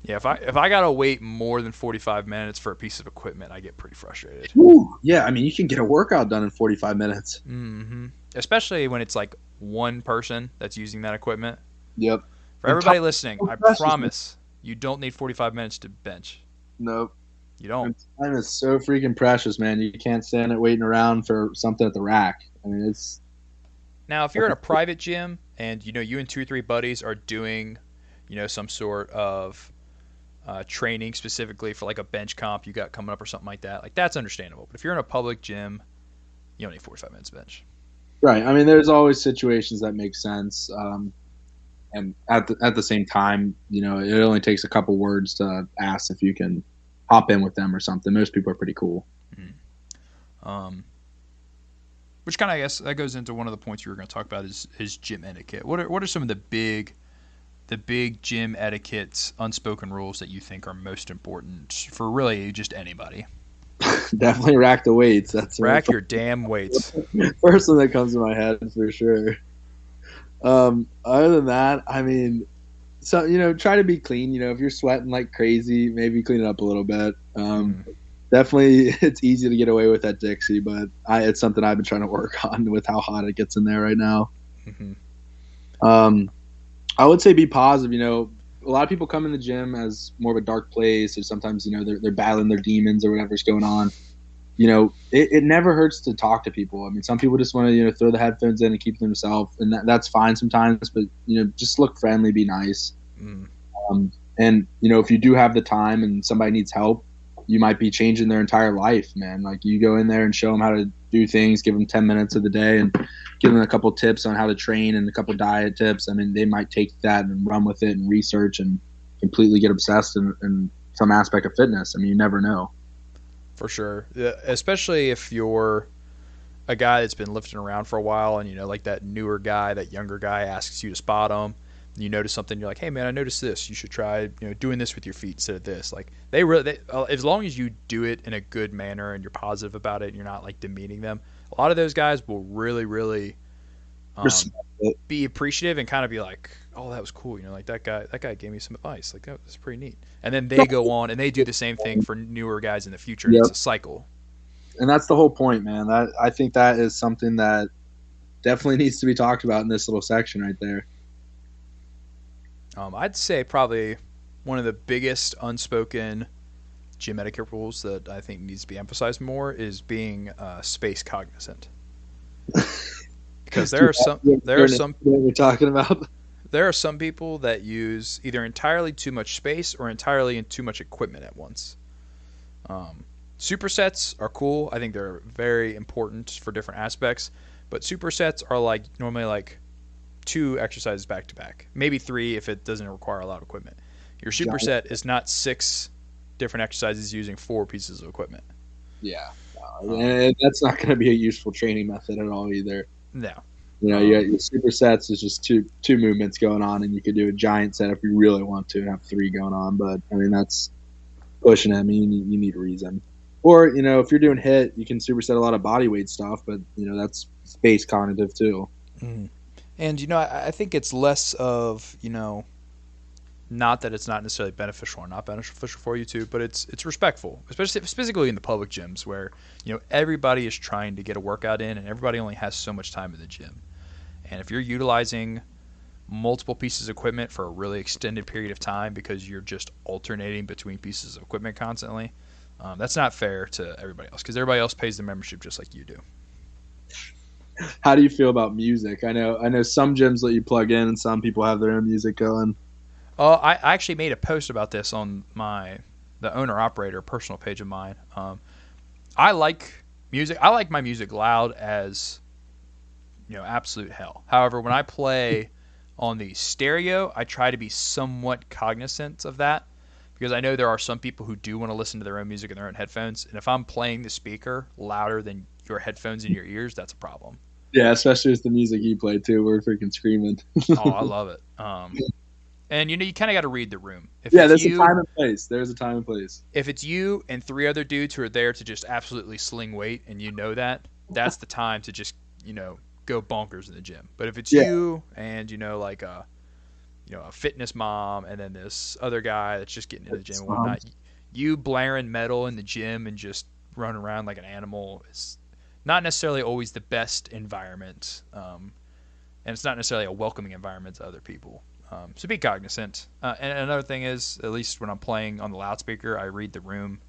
Yeah, if I gotta wait more than 45 minutes for a piece of equipment, I get pretty frustrated. Woo. Yeah, I mean, you can get a workout done in 45 minutes. Mm-hmm. Especially when it's like one person that's using that equipment. Yep. For everybody listening, I promise you don't need 45 minutes to bench. Nope. You don't. Time is so freaking precious, man. You can't stand it waiting around for something at the rack. I mean, it's. Now, if you're in a private gym and you and 2 or 3 buddies are doing, some sort of training specifically for like a bench comp you got coming up or something like that, like that's understandable. But if you're in a public gym, you don't need 45 minutes bench. Right. I mean, there's always situations that make sense. And at the same time, it only takes a couple words to ask if you can hop in with them or something. Most people are pretty cool. Mm-hmm. Which kind of, I guess, that goes into one of the points you were going to talk about is gym etiquette. What are some of the big gym etiquette's unspoken rules that you think are most important for really just anybody? Definitely rack the weights. Rack your damn weights. First one that comes to my head for sure. Other than that, I mean, so try to be clean. If you're sweating like crazy, maybe clean it up a little bit. Definitely, it's easy to get away with at Dixie, but it's something I've been trying to work on with how hot it gets in there right now. Mm-hmm. I would say be positive. A lot of people come in the gym as more of a dark place, or sometimes they're battling their demons or whatever's going on. It never hurts to talk to people. I mean, some people just want to throw the headphones in and keep to themselves, and that's fine sometimes. But just look friendly, be nice. And if you do have the time and somebody needs help, you might be changing their entire life, man. Like you go in there and show them how to do things, give them 10 minutes of the day, and give them a couple tips on how to train and a couple diet tips. I mean, they might take that and run with it and research and completely get obsessed in some aspect of fitness. I mean, you never know. For sure. Yeah, especially if you're a guy that's been lifting around for a while and, like that newer guy, that younger guy asks you to spot him. You notice something, you're like, hey, man, I noticed this. You should try doing this with your feet instead of this. Like, as long as you do it in a good manner and you're positive about it and you're not, like, demeaning them, a lot of those guys will really, really be appreciative and kind of be like, oh, that was cool. Like, that guy gave me some advice. Like, that was pretty neat. And then they go on and they do the same thing for newer guys in the future. Yep. It's a cycle. And that's the whole point, man. I think that is something that definitely needs to be talked about in this little section right there. I'd say probably one of the biggest unspoken gym etiquette rules that I think needs to be emphasized more is being space cognizant. Because there are some we're talking about. There are some people that use either entirely too much space or entirely too much equipment at once. Supersets are cool. I think they're very important for different aspects. But supersets are normally 2 exercises back to back, maybe 3 if it doesn't require a lot of equipment. Your superset is not 6 different exercises using 4 pieces of equipment. Yeah, and that's not going to be a useful training method at all either. No. Your supersets is just two movements going on, and you could do a giant set if you really want to and have 3 going on. But I mean, that's pushing it. I mean, you need a reason. Or if you're doing HIIT, you can superset a lot of body weight stuff, but that's space cognitive too. Mm-hmm. And, I think it's less of, not that it's not necessarily beneficial or not beneficial for you too, but it's respectful, specifically in the public gyms where, everybody is trying to get a workout in and everybody only has so much time in the gym. And if you're utilizing multiple pieces of equipment for a really extended period of time because you're just alternating between pieces of equipment constantly, that's not fair to everybody else because everybody else pays the membership just like you do. How do you feel about music? I know some gyms let you plug in, and some people have their own music going. I actually made a post about this on the owner operator personal page of mine. I like music. I like my music loud as absolute hell. However, when I play on the stereo, I try to be somewhat cognizant of that because I know there are some people who do want to listen to their own music in their own headphones, and if I'm playing the speaker louder than your headphones in your ears, that's a problem. Yeah, especially with the music you play too. We're freaking screaming. Oh, I love it. And you kind of got to read the room. There's a time and place. There's a time and place. If it's you and 3 other dudes who are there to just absolutely sling weight, and that's the time to just go bonkers in the gym. But if it's you and like a fitness mom, and then this other guy that's just getting in the gym and whatnot, you blaring metal in the gym and just running around like an animal is not necessarily always the best environment, and it's not necessarily a welcoming environment to other people. So be cognizant. And another thing is, at least when I'm playing on the loudspeaker, I read the room.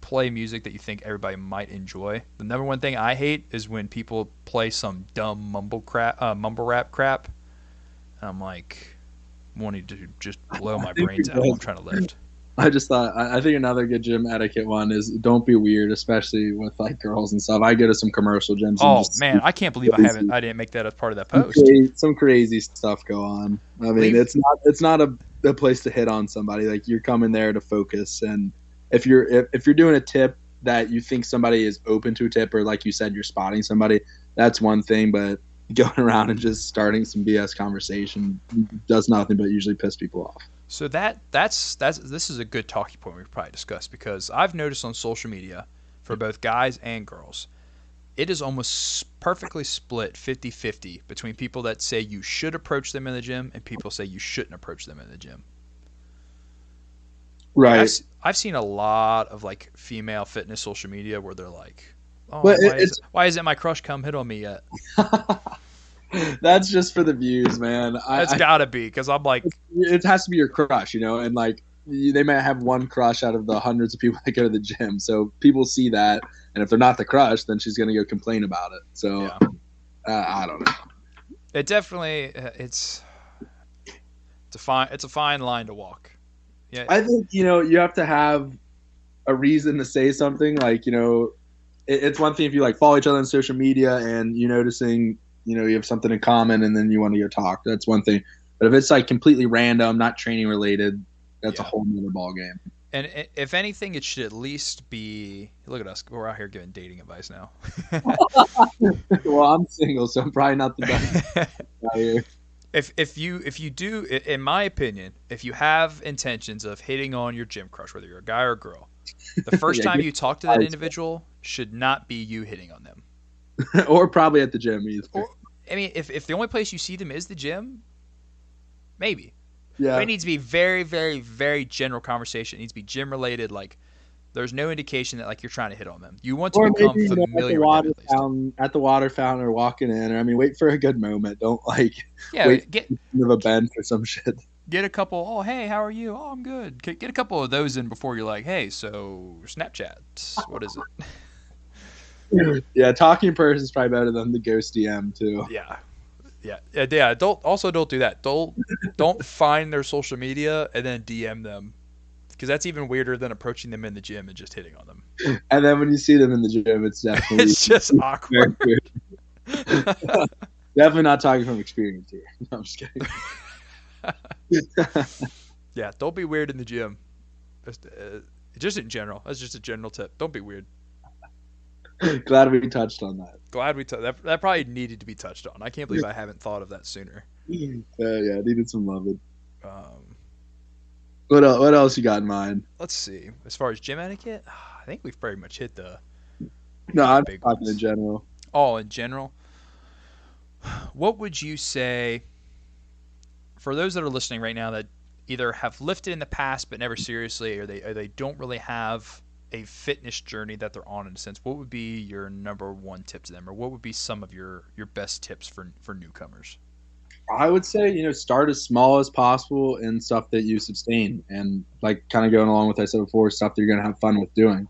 Play music that you think everybody might enjoy. The number one thing I hate is when people play some dumb mumble rap crap. I'm like wanting to just blow my brains out while I'm trying to lift. I just thought, I think another good gym etiquette one is don't be weird, especially with like girls and stuff. I go to some commercial gyms. Oh man, I can't believe I didn't make that as part of that post. Some crazy stuff go on. I mean, it's not a place to hit on somebody. Like, you're coming there to focus, and if you're doing a tip that you think somebody is open to a tip, or like you said, you're spotting somebody, that's one thing. But going around and just starting some BS conversation does nothing but usually piss people off. So this is a good talking point we could probably discuss, because I've noticed on social media for both guys and girls, it is almost perfectly split 50-50 between people that say you should approach them in the gym and people say you shouldn't approach them in the gym. Right. I've seen a lot of like female fitness social media where they're like, "Oh, why isn't my crush come hit on me yet?" That's just for the views, man. That's gotta be, because I'm like, it has to be your crush, and like they might have one crush out of the hundreds of people that go to the gym. So people see that, and if they're not the crush, then she's gonna go complain about it. So I don't know. It definitely it's a fine line to walk. Yeah, I think you have to have a reason to say something. Like it's one thing if you like follow each other on social media and you're noticing. You have something in common and then you want to go talk. That's one thing. But if it's like completely random, not training related, that's a whole nother ball game. And if anything, it should at least be, look at us, we're out here giving dating advice now. Well, I'm single, so I'm probably not the best out here. If you do, in my opinion, if you have intentions of hitting on your gym crush, whether you're a guy or a girl, the first time you talk to that individual should not be you hitting on them. Or probably at the gym either. Or, I mean, if the only place you see them is the gym, maybe. Yeah. But it needs to be very, very, very general conversation. It needs to be gym related. Like, there's no indication that like you're trying to hit on them. You want to become familiar with them at the water fountain or walking in. Or, I mean, wait for a good moment. Don't get of a bench or some shit. Get a couple. Oh, hey, how are you? Oh, I'm good. Get a couple of those in before you're like, hey, so Snapchat, what is it? Yeah, talking person is probably better than the ghost DM too. Yeah. Don't do that. Don't find their social media and then DM them, because that's even weirder than approaching them in the gym and just hitting on them. And then when you see them in the gym, it's definitely it's just awkward. Definitely not talking from experience here. No, I'm just kidding. Yeah, don't be weird in the gym. Just in general. That's just a general tip. Don't be weird. Glad we touched on that. That probably needed to be touched on. I can't believe I haven't thought of that sooner. Yeah, needed some loving. What else you got in mind? Let's see. As far as gym etiquette, I think we've pretty much hit the. No, I'm talking in general. Oh, in general. What would you say for those that are listening right now that either have lifted in the past but never seriously, or they don't really have a fitness journey that they're on in a sense? What would be your number one tip to them, or what would be some of your best tips for newcomers? I would say, start as small as possible in stuff that you sustain, and like kind of going along with what I said before, stuff that you're going to have fun with doing.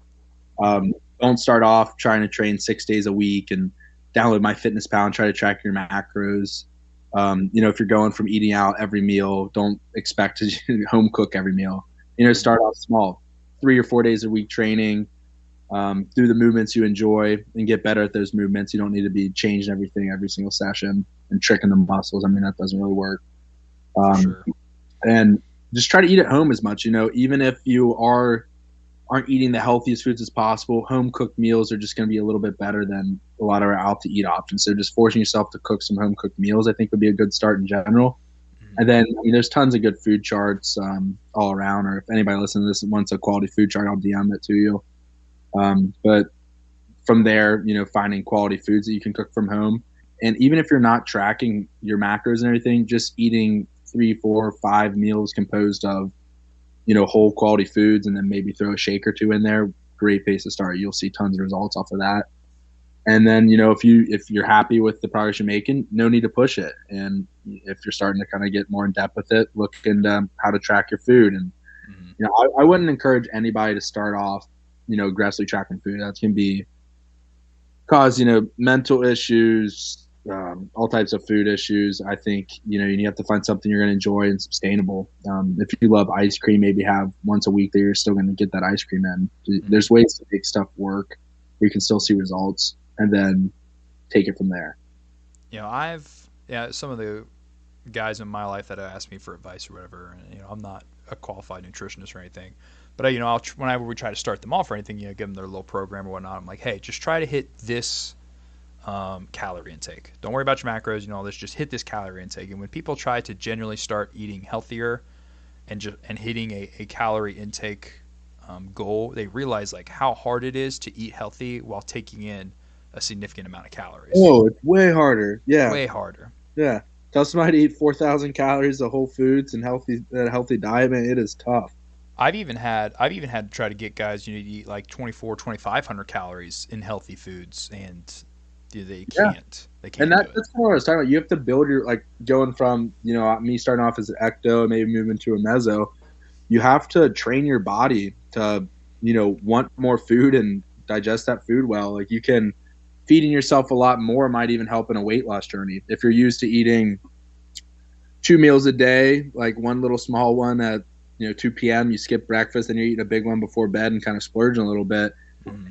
Don't start off trying to train 6 days a week and download MyFitnessPal and try to track your macros. If you're going from eating out every meal, don't expect to home cook every meal. Start off small, 3 or 4 days a week training, do the movements you enjoy and get better at those movements. You don't need to be changing everything every single session and tricking the muscles. I mean, that doesn't really work. Sure. And just try to eat at home as much, even if you aren't eating the healthiest foods as possible, home cooked meals are just going to be a little bit better than a lot of our out to eat options. So just forcing yourself to cook some home cooked meals, I think, would be a good start in general. And then, there's tons of good food charts all around, or if anybody listening to this wants a quality food chart, I'll DM it to you. But from there, finding quality foods that you can cook from home. And even if you're not tracking your macros and everything, just eating 3, 4, 5 meals composed of whole quality foods, and then maybe throw a shake or two in there. Great pace to start. You'll see tons of results off of that. And then, if you're happy with the progress you're making, no need to push it. And if you're starting to kind of get more in depth with it, look into how to track your food. And, I wouldn't encourage anybody to start off, aggressively tracking food. That can cause mental issues, all types of food issues. I think, you have to find something you're going to enjoy and sustainable. If you love ice cream, maybe have once a week that you're still going to get that ice cream in. There's ways to make stuff work where you can still see results and then take it from there. Some of the guys in my life that have asked me for advice or whatever, and, I'm not a qualified nutritionist or anything, but whenever we try to start them off or anything, give them their little program or whatnot. I'm like, hey, just try to hit this calorie intake. Don't worry about your macros, all this. Just hit this calorie intake. And when people try to generally start eating healthier and hitting a calorie intake goal, they realize like how hard it is to eat healthy while taking in a significant amount of calories. Oh, it's way harder. Yeah, way harder. Yeah, tell somebody to eat 4,000 calories of whole foods and a healthy diet, man. It is tough. I've even had to try to get guys to eat like 2,500 calories in healthy foods, and they can't. They can't. And that's what I was talking about. You have to build your going from me starting off as an ecto, maybe moving to a meso. You have to train your body to want more food and digest that food well. Like feeding yourself a lot more might even help in a weight loss journey. If you're used to eating 2 meals a day, like one little small one at 2 p.m., you skip breakfast and you're eating a big one before bed and kind of splurging a little bit.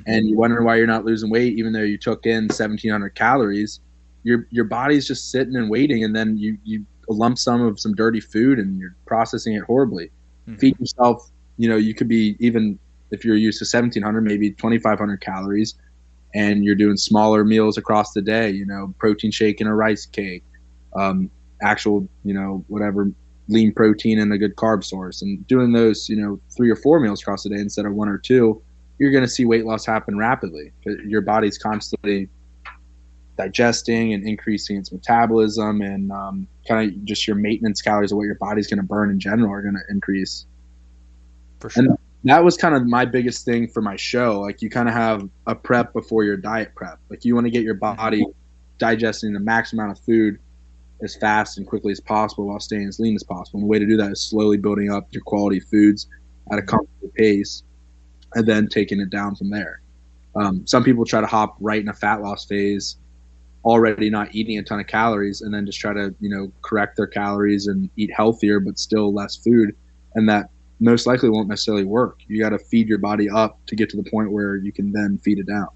And you wonder why you're not losing weight, even though you took in 1,700 calories. Your body's just sitting and waiting, and then you lump sum of some dirty food, and you're processing it horribly. Feed yourself. You could be, even if you're used to 1,700, maybe 2,500 calories, and you're doing smaller meals across the day. Protein shake and a rice cake, actual whatever lean protein and a good carb source, and doing those 3 or 4 meals across the day instead of 1 or 2. You're going to see weight loss happen rapidly. Your body's constantly digesting and increasing its metabolism, and kind of just your maintenance calories of what your body's going to burn in general are going to increase. For sure. And that was kind of my biggest thing for my show. Like, you kind of have a prep before your diet prep. Like, you want to get your body digesting the max amount of food as fast and quickly as possible while staying as lean as possible. And the way to do that is slowly building up your quality foods at a comfortable pace, and then taking it down from there. Some people try to hop right in a fat loss phase, already not eating a ton of calories, and then just try to correct their calories and eat healthier but still less food, and that most likely won't necessarily work. You got to feed your body up to get to the point where you can then feed it down.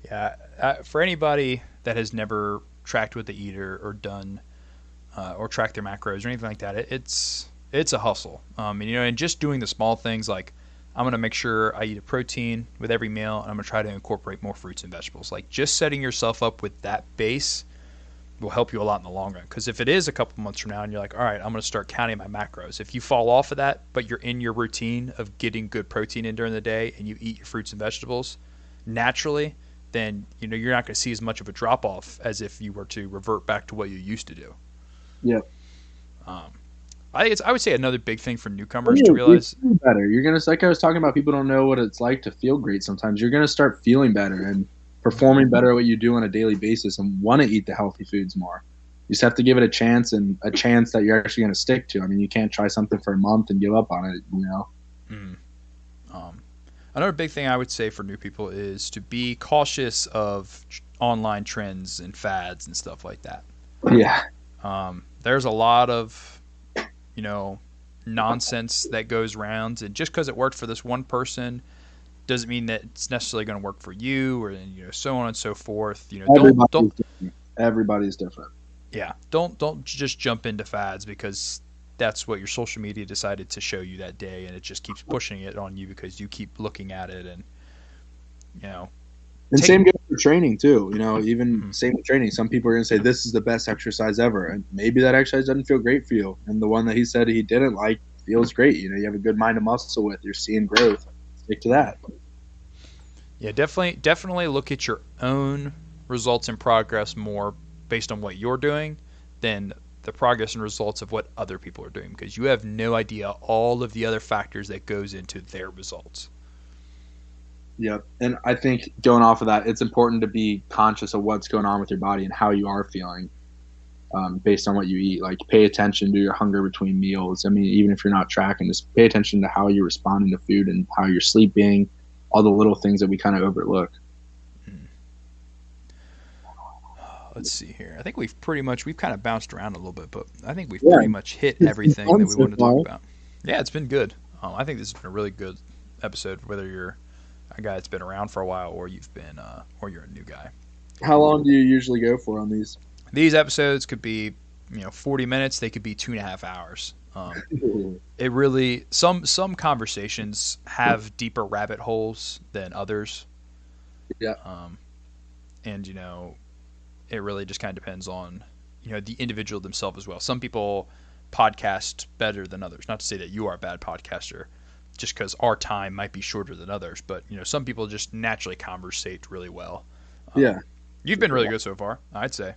Yeah, for anybody that has never tracked what they eat or done or tracked their macros or anything like that, it's a hustle. And just doing the small things like, I'm going to make sure I eat a protein with every meal, and I'm going to try to incorporate more fruits and vegetables. Like, just setting yourself up with that base will help you a lot in the long run. Because if it is a couple months from now and you're like, all right, I'm going to start counting my macros. If you fall off of that, but you're in your routine of getting good protein in during the day and you eat your fruits and vegetables naturally, then you're not going to see as much of a drop off as if you were to revert back to what you used to do. Yeah. I would say another big thing for newcomers to realize. You feel better. You're gonna, like I was talking about, people don't know what it's like to feel great sometimes. You're gonna start feeling better and performing better at what you do on a daily basis, and want to eat the healthy foods more. You just have to give it a chance, and a chance that you're actually gonna stick to. I mean, you can't try something for a month and give up on it. Another big thing I would say for new people is to be cautious of online trends and fads and stuff like that. Yeah. There's a lot of, nonsense that goes around, and just because it worked for this one person doesn't mean that it's necessarily going to work for you, or so on and so forth. Everybody's different. Yeah, don't just jump into fads because that's what your social media decided to show you that day, and it just keeps pushing it on you because you keep looking at it, and And same goes for training too. Even same with training. Some people are going to say this is the best exercise ever, and maybe that exercise doesn't feel great for you. And the one that he said he didn't like feels great. You have a good mind to muscle with. You're seeing growth. Stick to that. Yeah, definitely look at your own results and progress more based on what you're doing than the progress and results of what other people are doing, because you have no idea all of the other factors that goes into their results. Yep. And I think going off of that, it's important to be conscious of what's going on with your body and how you are feeling based on what you eat. Like, pay attention to your hunger between meals. I mean, even if you're not tracking, just pay attention to how you're responding to food and how you're sleeping, all the little things that we kind of overlook. Let's see here. I think we've kind of bounced around a little bit, but I think we've pretty much hit everything that we wanted to talk about. Yeah, it's been good. I think this has been a really good episode, whether you're a guy that's been around for a while or or you're a new guy. How long do you usually go for on these? These episodes could be, 40 minutes. They could be 2.5 hours. It really, some conversations have deeper rabbit holes than others. Yeah. And it really just kind of depends on, the individual themselves as well. Some people podcast better than others. Not to say that you are a bad podcaster, just because our time might be shorter than others. But, some people just naturally conversate really well. Yeah. You've been really good so far, I'd say.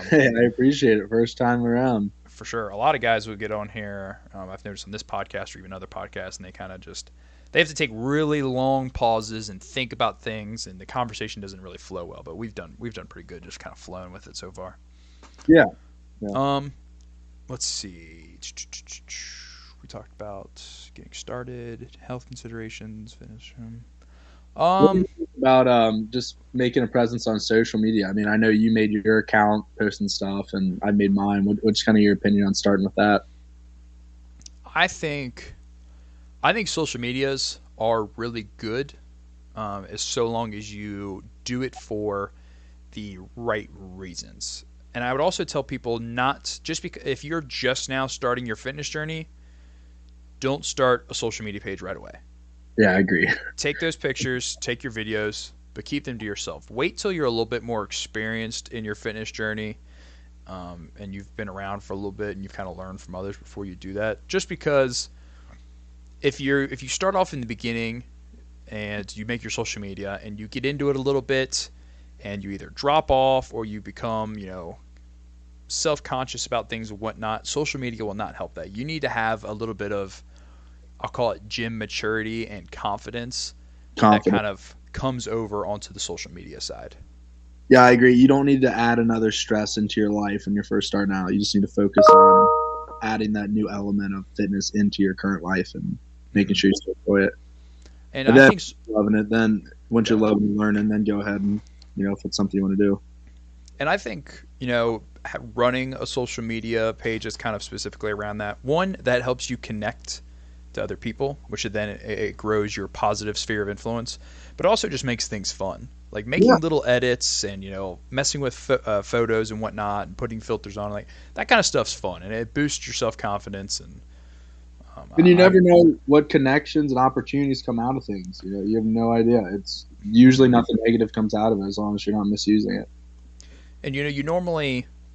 Hey, I appreciate it. First time around. For sure. A lot of guys would get on here, I've noticed on this podcast or even other podcasts, and they kind of they have to take really long pauses and think about things, and the conversation doesn't really flow well. But we've done pretty good, just kind of flowing with it so far. Yeah. Let's see. We talked about getting started, health considerations, finish. About just making a presence on social media. I mean, I know you made your account, posting stuff, and I made mine. What's kind of your opinion on starting with that? I think social medias are really good, as so long as you do it for the right reasons. And I would also tell people not just because if you're just now starting your fitness journey, don't start a social media page right away. Yeah, I agree. Take those pictures, take your videos, but keep them to yourself. Wait till you're a little bit more experienced in your fitness journey, and you've been around for a little bit and you've kind of learned from others before you do that. Just because if you start off in the beginning and you make your social media and you get into it a little bit and you either drop off or you become, self-conscious about things and whatnot, social media will not help that. You need to have a little bit of, I'll call it gym maturity and confidence that kind of comes over onto the social media side. Yeah, I agree. You don't need to add another stress into your life when you're first starting out. You just need to focus on adding that new element of fitness into your current life and making sure you still enjoy it. And I think loving it, then once you're loving and learning, then go ahead and, if it's something you want to do. And I think, running a social media page is kind of specifically around that. One, that helps you connect to other people, which then it grows your positive sphere of influence, but also just makes things fun. Like making little edits and, messing with photos and whatnot and putting filters on, like that kind of stuff's fun, and it boosts your self-confidence. And you never know what connections and opportunities come out of things. You have no idea. It's usually nothing negative comes out of it as long as you're not misusing it. And,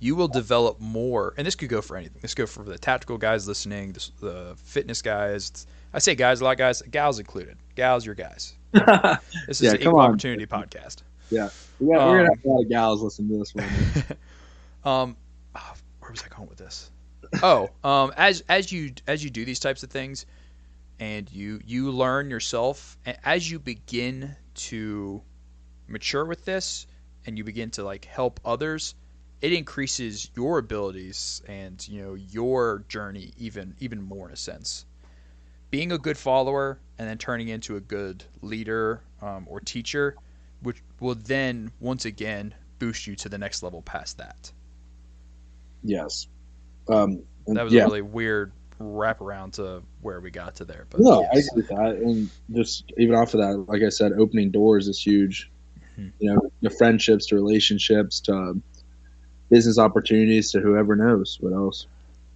you will develop more, and this could go for anything. This could go for the tactical guys listening, the fitness guys. I say guys, a lot of guys, gals included. Gals, you're guys. This is an equal opportunity podcast. Yeah, we're gonna have a lot of gals listen to this one. Where was I going with this? As you do these types of things, and you learn yourself, and as you begin to mature with this, and you begin to help others, it increases your abilities and your journey even more in a sense. Being a good follower and then turning into a good leader or teacher, which will then once again boost you to the next level past that. Yes. That was a really weird wraparound to where we got to there. But no, yes. I agree with that. And just even off of that, like I said, opening doors is huge. Mm-hmm. You know, the friendships to relationships to business opportunities to whoever knows what else.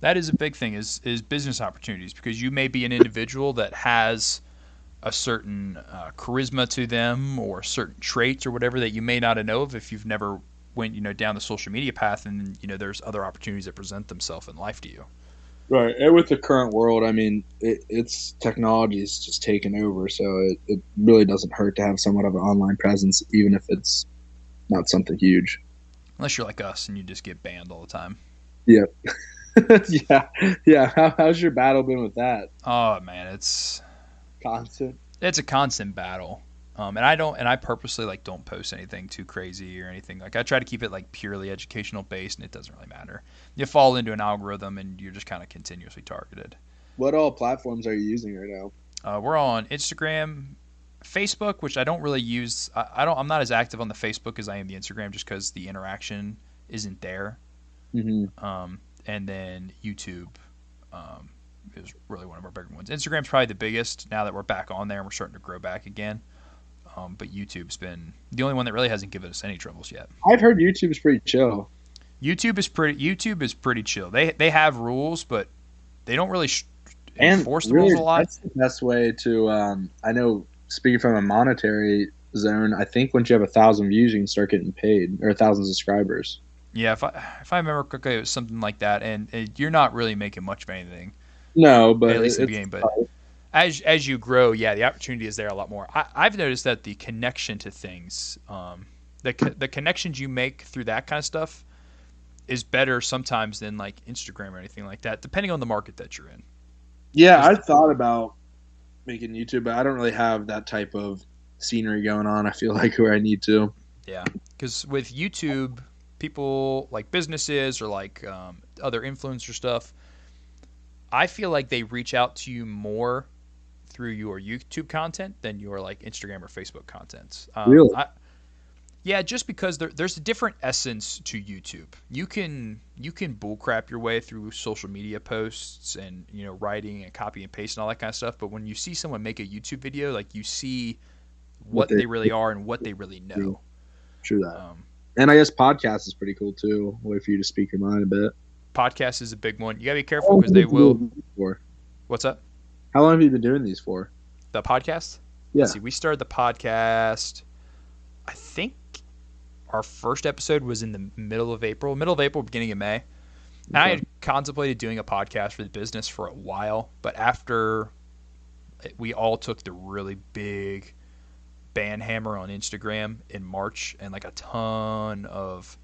That is a big thing is business opportunities, because you may be an individual that has a certain charisma to them or certain traits or whatever that you may not know of if you've never went down the social media path, and there's other opportunities that present themselves in life to you. Right, and with the current world, I mean, it's technology is just taken over, so it really doesn't hurt to have somewhat of an online presence, even if it's not something huge. Unless you're like us and you just get banned all the time. Yeah. Yeah. How's your battle been with that? Oh man, it's Constant. It's a constant battle. And I purposely don't post anything too crazy or anything. Like, I try to keep it purely educational based, and it doesn't really matter. You fall into an algorithm and you're just kind of continuously targeted. What all platforms are you using right now? We're on Instagram, Facebook, which I don't really use. I'm not as active on the Facebook as I am the Instagram, just because the interaction isn't there. Mm-hmm. And then YouTube is really one of our bigger ones. Instagram's probably the biggest now that we're back on there and we're starting to grow back again. But YouTube's been the only one that really hasn't given us any troubles yet. I've heard YouTube's pretty chill. YouTube is pretty chill. They have rules, but they don't really enforce the rules a lot. That's the best way to. I know, speaking from a monetary zone, I think once you have 1,000 views, you can start getting paid, or 1,000 subscribers. Yeah, if I remember correctly, it was something like that, and you're not really making much of anything. No, but at least in the beginning. But as you grow, yeah, the opportunity is there a lot more. I've noticed that the connection to things, the connections you make through that kind of stuff, is better sometimes than Instagram or anything like that, depending on the market that you're in. Yeah, I thought about making YouTube, but I don't really have that type of scenery going on. I feel like where I need to. Yeah, because with YouTube, people like businesses or other influencer stuff, I feel like they reach out to you more through your YouTube content than your Instagram or Facebook content. Really? Yeah, just because there's a different essence to YouTube. You can bullcrap your way through social media posts and writing and copy and paste and all that kind of stuff. But when you see someone make a YouTube video, you see what they really are and what they really know. True that. And I guess podcast is pretty cool too. A way for you to speak your mind a bit. Podcast is a big one. You gotta be careful because they will. What's up? How long have you been doing these for? The podcast? Yeah. Let's see, we started the podcast. I think our first episode was in the middle of April, beginning of May. And I had contemplated doing a podcast for the business for a while, but after we all took the really big ban hammer on Instagram in March, and a ton of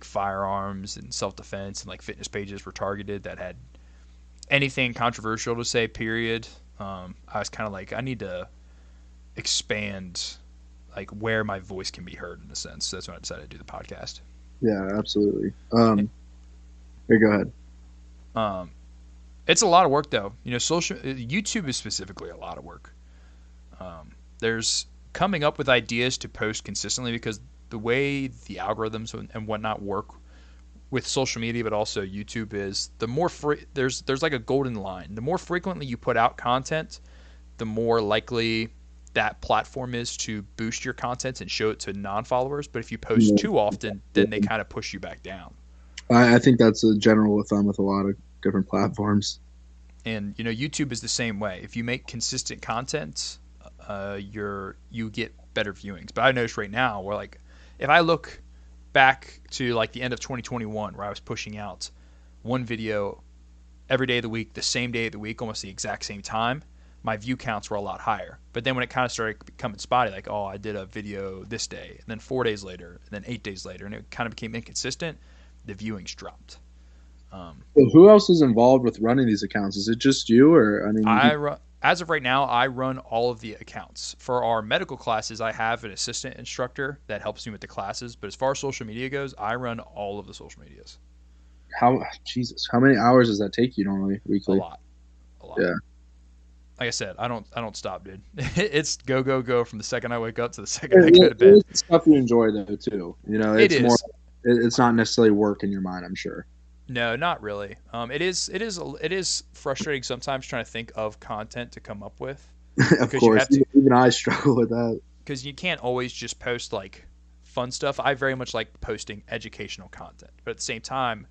firearms and self-defense and fitness pages were targeted that had anything controversial to say, period. I was kind of I need to expand where my voice can be heard in a sense. So that's when I decided to do the podcast. Yeah, absolutely. Here, go ahead. It's a lot of work though. YouTube is specifically a lot of work. There's coming up with ideas to post consistently, because the way the algorithms and whatnot work with social media, but also YouTube, is the more there's a golden line. The more frequently you put out content, the more likely that platform is to boost your content and show it to non-followers. But if you post too often, then they kind of push you back down. I think that's a general with a lot of different platforms. And YouTube is the same way. If you make consistent content, you get better viewings. But I noticed right now where if I look back to the end of 2021, where I was pushing out one video every day of the week, the same day of the week, almost the exact same time, my view counts were a lot higher. But then when it kind of started becoming spotty, I did a video this day, and then 4 days later, and then 8 days later, and it kind of became inconsistent, the viewings dropped. Who else is involved with running these accounts? Is it just you, or as of right now, I run all of the accounts. For our medical classes, I have an assistant instructor that helps me with the classes. But as far as social media goes, I run all of the social medias. How many hours does that take you normally weekly? A lot. Yeah. like I said, I don't stop, dude. It's go from the second I wake up to the second I go to bed. It's stuff you enjoy though too. You know, It it's more. is. It's not necessarily work in your mind. I'm sure. No, not really. It is frustrating sometimes trying to think of content to come up with Of because you course, have to, even I struggle with that. because you can't always just post like fun stuff. I very much like posting educational content, but at the same time,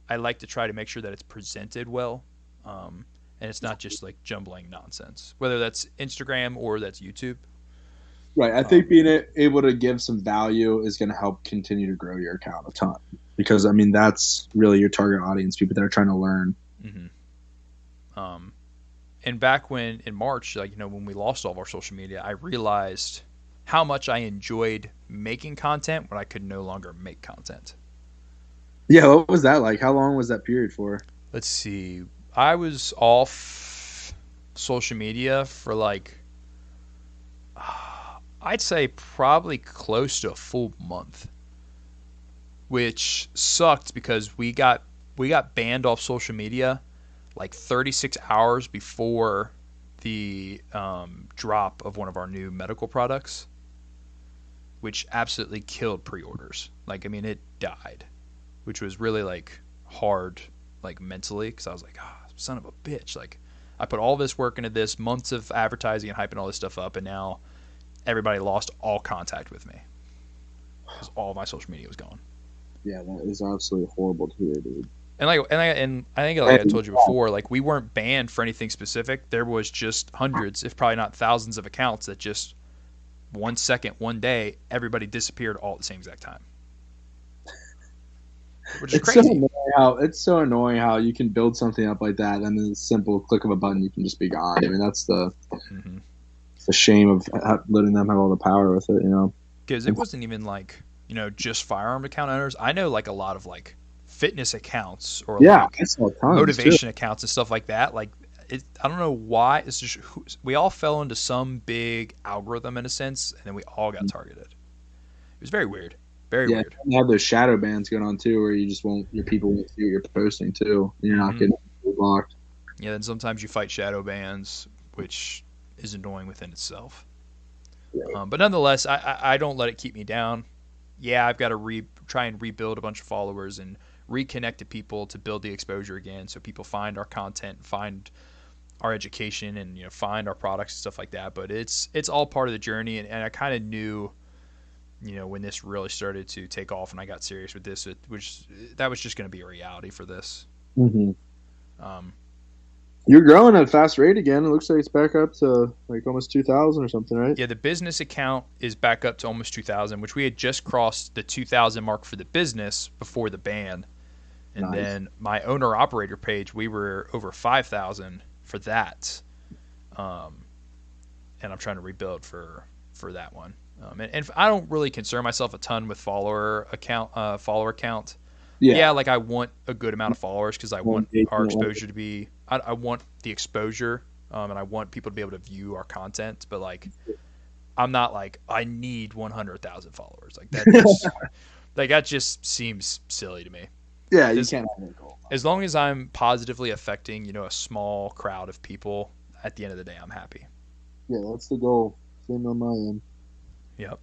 I like to try to make sure that it's presented well, and it's not just like jumbling nonsense. Whether that's Instagram or that's YouTube. Right. I think being able to give some value is going to help continue to grow your account a ton. Because, I mean, that's really your target audience, people that are trying to learn. Mm-hmm. And back when, in March, like, when we lost all of our social media, I realized how much I enjoyed making content when I could no longer make content. Yeah, what was that like? How long was that period for? Let's see. I was off social media for like, I'd say probably close to a full month, which sucked because we got banned off social media like 36 hours before the drop of one of our new medical products, which absolutely killed pre-orders. Like, I mean, it died, which was really like hard, like mentally, because I was like, son of a bitch. Like, I put all this work into this, months of advertising and hyping all this stuff up, and now everybody lost all contact with me because all my social media was gone. Yeah, that is absolutely horrible to hear, dude. And I think, like I told you before, like, we weren't banned for anything specific. There was just hundreds, if probably not thousands, of accounts that just 1 second, one day, everybody disappeared all at the same exact time. Which is crazy. It's so annoying how you can build something up like that, and then a simple click of a button, you can just be gone. I mean, that's the shame of letting them have all the power with it, Because it wasn't even like, just firearm account owners. I know like a lot of like fitness accounts or like motivation accounts and stuff like that. Like, I don't know why. It's just we all fell into some big algorithm in a sense, and then we all got targeted. It was very weird. Very weird. You have those shadow bans going on too, where you just your people won't see what you're posting too. You're not getting blocked. Yeah, then sometimes you fight shadow bans, which is annoying within itself. Right. But nonetheless, I don't let it keep me down. Yeah, I've got to try and rebuild a bunch of followers and reconnect to people to build the exposure again, so people find our content, find our education, and find our products and stuff like that. But it's all part of the journey, and I kind of knew, when this really started to take off and I got serious with this, that was just going to be a reality for this. Mm-hmm. You're growing at a fast rate again. It looks like it's back up to like almost 2,000 or something, right? Yeah, the business account is back up to almost 2,000, which we had just crossed the 2,000 mark for the business before the ban. And then my owner-operator page, we were over 5,000 for that. And I'm trying to rebuild for that one. And I don't really concern myself a ton with follower count. Yeah, like I want a good amount of followers because I want our exposure to be. I want the exposure, and I want people to be able to view our content. But like, I'm not like I need 100,000 followers. Like that, that just seems silly to me. Yeah, you can't have a goal. As long as I'm positively affecting, a small crowd of people, at the end of the day, I'm happy. Yeah, that's the goal. Same on my end. Yep.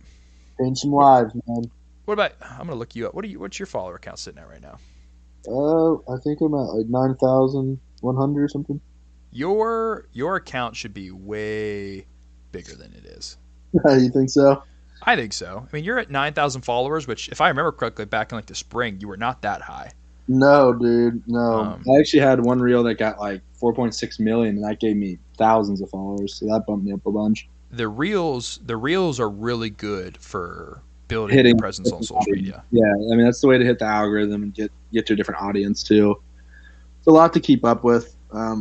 Change some lives, man. What about? I'm gonna look you up. What's your follower count sitting at right now? I think I'm at like 9,100 or something. Your account should be way bigger than it is. You think so? I think so. I mean, you're at 9,000 followers, which, if I remember correctly, back in like the spring, you were not that high. No, dude, no. I actually had one reel that got like 4.6 million, and that gave me thousands of followers, so that bumped me up a bunch. The reels are really good for building your presence on social media. Yeah, I mean, that's the way to hit the algorithm and get to a different audience too. It's a lot to keep up with. I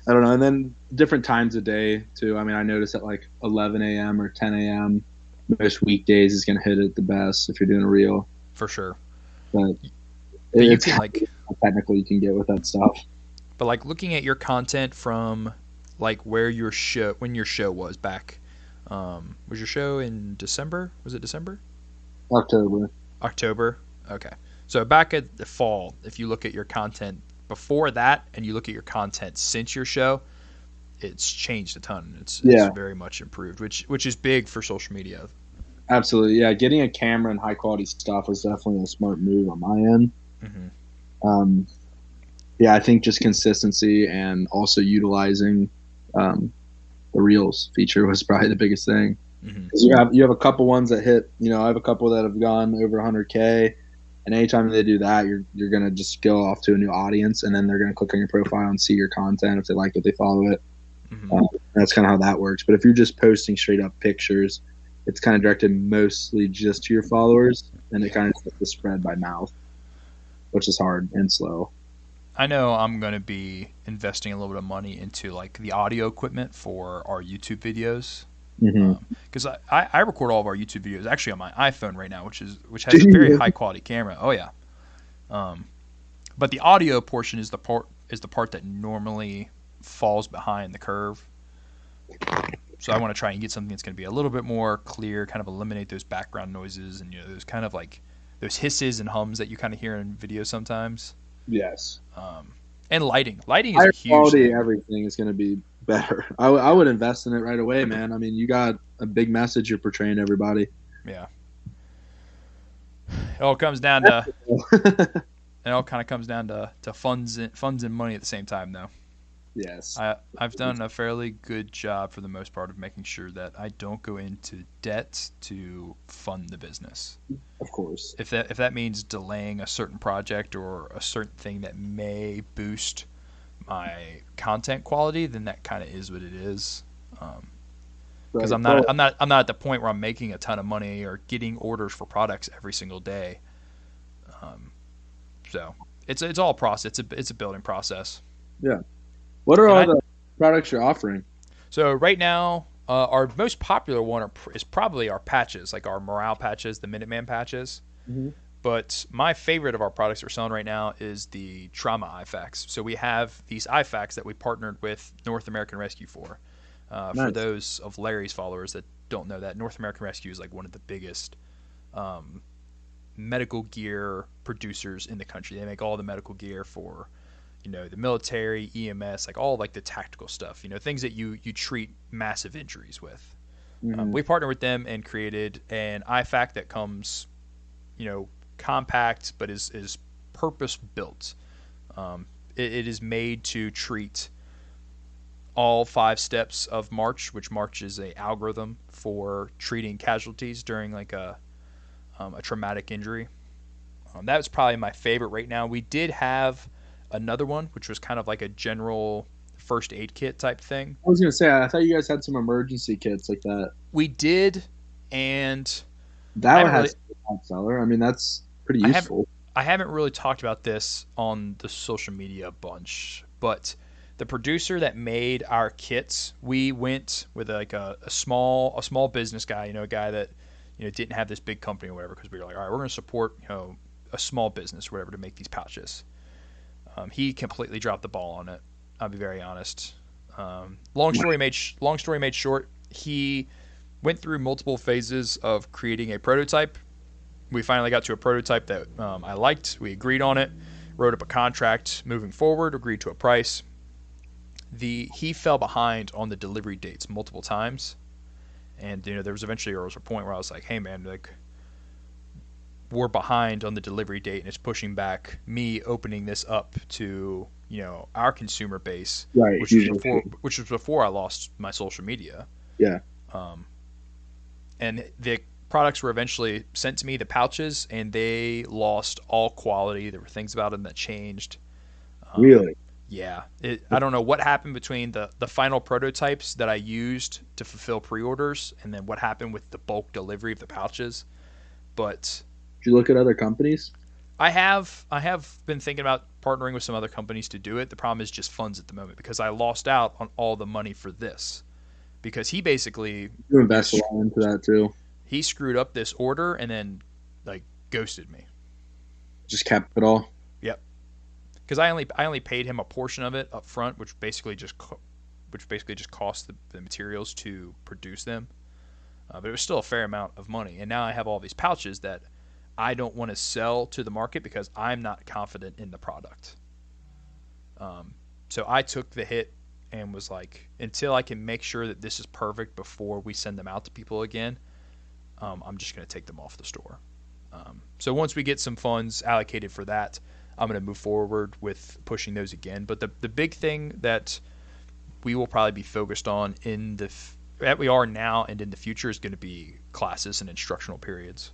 don't know, and then different times of day too. I mean, I noticed at like 11 a.m. or 10 a.m. most weekdays is going to hit it the best if you're doing a reel. For sure. But you can like technically you can get with that stuff. But like looking at your content from like when your show was back. Was your show in December? Was it December? October. Okay. So back at the fall, if you look at your content before that and you look at your content since your show, it's changed a ton. It's Yeah. very much improved, which is big for social media. Absolutely. Yeah. Getting a camera and high quality stuff was definitely a smart move on my end. Yeah, I think just consistency and also utilizing the Reels feature was probably the biggest thing. 'Cause you have a couple ones that hit. I have a couple that have gone over 100K, and anytime they do that, you're gonna just go off to a new audience, and then they're gonna click on your profile and see your content. If they like it, they follow it. That's kind of how that works. But if you're just posting straight up pictures, it's kind of directed mostly just to your followers, and it kind of just spread by mouth, which is hard and slow. I know I'm going to be investing a little bit of money into like the audio equipment for our YouTube videos. Because I record all of our YouTube videos actually on my iPhone right now, which has a very high quality camera. Oh yeah. But the audio portion is the part that normally falls behind the curve. So I want to try and get something that's going to be a little bit more clear, kind of eliminate those background noises and those kind of like those hisses and hums that you kind of hear in videos sometimes. Yes. And lighting is higher a huge quality. thing. Everything is going to be better. I would invest in it right away, man. I mean, you got a big message you're portraying to everybody. Yeah. It all comes down to it all kind of comes down to funds and money at the same time, though. Yes. I've done a fairly good job for the most part of making sure that I don't go into debt to fund the business. Of course. If that means delaying a certain project or a certain thing that may boost my content quality, then that kind of is what it is. Because I'm not at the point where I'm making a ton of money or getting orders for products every single day. So it's all a process. It's a building process. Yeah. What are all the products you're offering? So right now, our most popular one is probably our patches, like our morale patches, the Minuteman patches. But my favorite of our products we're selling right now is the trauma IFAKs. So we have these IFAKs that we partnered with North American Rescue for. Nice. For those of Larry's followers that don't know that, North American Rescue is like one of the biggest medical gear producers in the country. They make all the medical gear for the military, EMS, like all like the tactical stuff, things that you treat massive injuries with. We partnered with them and created an IFAK that comes, compact, but is purpose built. It is made to treat all 5 steps of March, which March is a algorithm for treating casualties during like a traumatic injury. That was probably my favorite right now. We did have another one, which was kind of like a general first aid kit type thing. I was going to say, I thought you guys had some emergency kits like that. We did, and that one has a top seller. I mean, that's pretty useful. I haven't really talked about this on the social media a bunch, but the producer that made our kits, we went with like a small business guy, a guy that didn't have this big company or whatever, because we were like, all right, we're going to support a small business or whatever to make these pouches. He completely dropped the ball on it. I'll be very honest. Long story made short, he went through multiple phases of creating a prototype. We finally got to a prototype that I liked. We agreed on it, wrote up a contract moving forward, agreed to a price. He fell behind on the delivery dates multiple times, and there was a point where I was like, hey man, like, we're behind on the delivery date, and it's pushing back me opening this up to our consumer base, right? Which was before I lost my social media. Yeah. And the products were eventually sent to me, the pouches, and they lost all quality. There were things about them that changed. Really? Yeah. I don't know what happened between the final prototypes that I used to fulfill pre-orders and then what happened with the bulk delivery of the pouches, but did you look at other companies? I have been thinking about partnering with some other companies to do it. The problem is just funds at the moment, because I lost out on all the money for this, because he basically you invest a lot into that too. He screwed up this order and then like ghosted me. Just kept it all. Yep. Because I only paid him a portion of it up front, which basically just cost the materials to produce them. But it was still a fair amount of money, and now I have all these pouches that I don't want to sell to the market because I'm not confident in the product. So I took the hit and was like, until I can make sure that this is perfect before we send them out to people again, I'm just going to take them off the store. So once we get some funds allocated for that, I'm going to move forward with pushing those again. But the big thing that we will probably be focused on that we are now and in the future is going to be classes and instructional periods.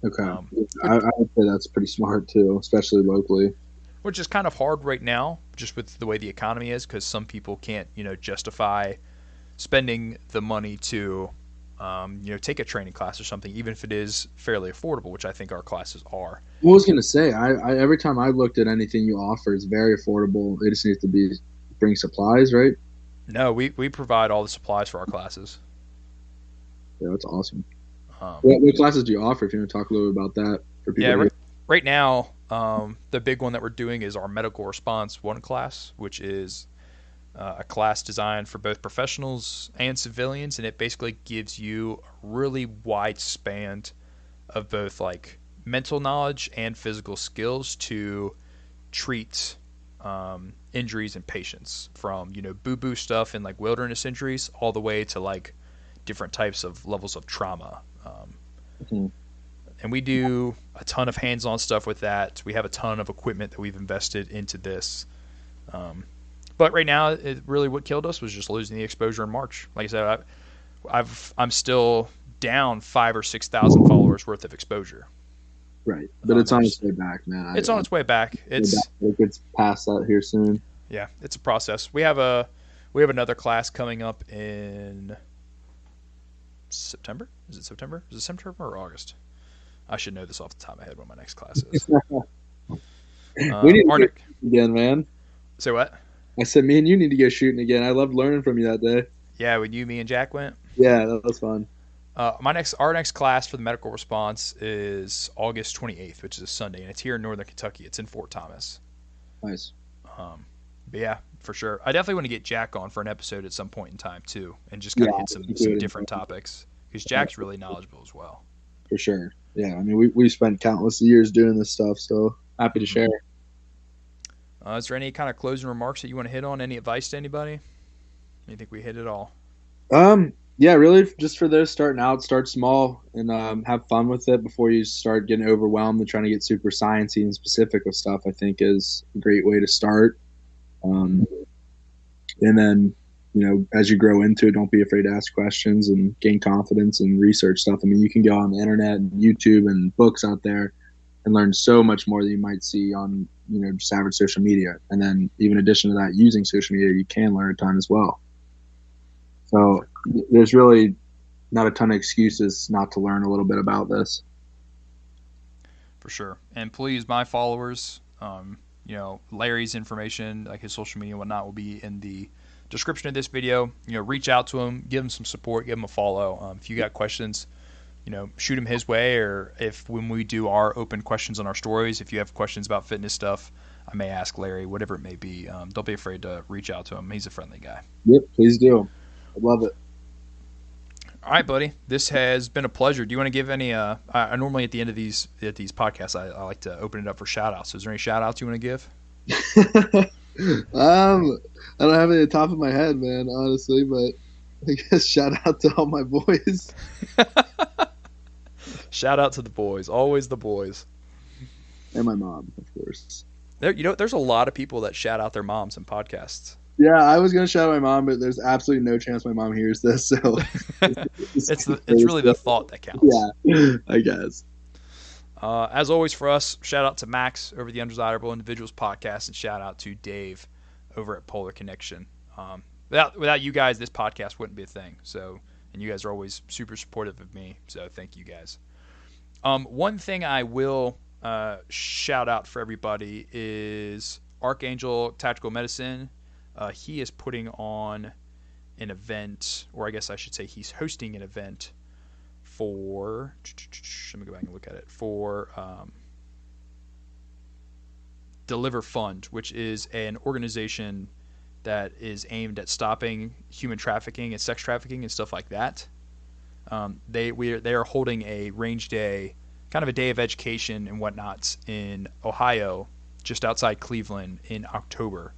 Okay. I would say that's pretty smart too, especially locally. Which is kind of hard right now, just with the way the economy is, because some people can't, justify spending the money to, take a training class or something, even if it is fairly affordable, which I think our classes are. I was going to say, I every time I looked at anything you offer, it's very affordable. It just needs to bring supplies, right? No, we provide all the supplies for our classes. Yeah, that's awesome. What classes do you offer? If you want to talk a little bit about that for people. Yeah, right now, the big one that we're doing is our Medical Response 1 class, which is a class designed for both professionals and civilians, and it basically gives you a really wide span of both like mental knowledge and physical skills to treat injuries in patients, from boo-boo stuff and like wilderness injuries all the way to like different types of levels of trauma. And we do a ton of hands-on stuff with that. We have a ton of equipment that we've invested into this. But right now, what killed us was just losing the exposure in March. Like I said, I'm still down 5,000 or 6,000 followers worth of exposure. Right, but it's on its way back, man. It's on its way back. It's past that here soon. Yeah, it's a process. We have another class coming up in September. Is it September? Is it September or August? I should know this off the top of my head when my next class is. We need to get again, man. Say what? I said me and you need to go shooting again. I loved learning from you that day. Yeah, when me and Jack went. Yeah, that was fun. Our next class for the medical response is August 28th, which is a Sunday, and it's here in Northern Kentucky. It's in Fort Thomas. Nice. But yeah, for sure. I definitely want to get Jack on for an episode at some point in time too, and just kind of hit some different topics, because Jack's really knowledgeable as well. For sure. Yeah, I mean, we spent countless years doing this stuff, so happy to share. Is there any kind of closing remarks that you want to hit on? Any advice to anybody? You think we hit it all? Yeah, really, just for those starting out, start small and have fun with it before you start getting overwhelmed and trying to get super sciencey and specific with stuff. I think is a great way to start. And then, as you grow into it, don't be afraid to ask questions and gain confidence and research stuff. I mean, you can go on the internet and YouTube and books out there and learn so much more than you might see on, just average social media. And then even in addition to that, using social media, you can learn a ton as well. So there's really not a ton of excuses not to learn a little bit about this. For sure. And please, my followers, Larry's information, like his social media and whatnot, will be in the description of this video. Reach out to him, give him some support, give him a follow. If you got questions, shoot him his way, or when we do our open questions on our stories, if you have questions about fitness stuff, I may ask Larry, whatever it may be. Don't be afraid to reach out to him. He's a friendly guy. Yep, please do. I love it. All right, buddy. This has been a pleasure. Do you want to give any? I normally at the end of these podcasts, I like to open it up for shout outs. Is there any shout outs you want to give? I don't have any at the top of my head, man, honestly, but I guess shout out to all my boys. Shout out to the boys. Always the boys. And my mom, of course. There's a lot of people that shout out their moms in podcasts. Yeah, I was going to shout out my mom, but there's absolutely no chance my mom hears this. So it's really the thought that counts. Yeah, I guess. As always for us, shout out to Max over the Undesirable Individuals podcast, and shout out to Dave over at Polar Connection. Without you guys, this podcast wouldn't be a thing. So, and you guys are always super supportive of me. So thank you guys. One thing I will shout out for everybody is Archangel Tactical Medicine. He is putting on an event, or I guess I should say he's hosting an event for, let me go back and look at it, for Deliver Fund, which is an organization that is aimed at stopping human trafficking and sex trafficking and stuff like that. They are holding a range day, kind of a day of education and whatnot in Ohio, just outside Cleveland in October.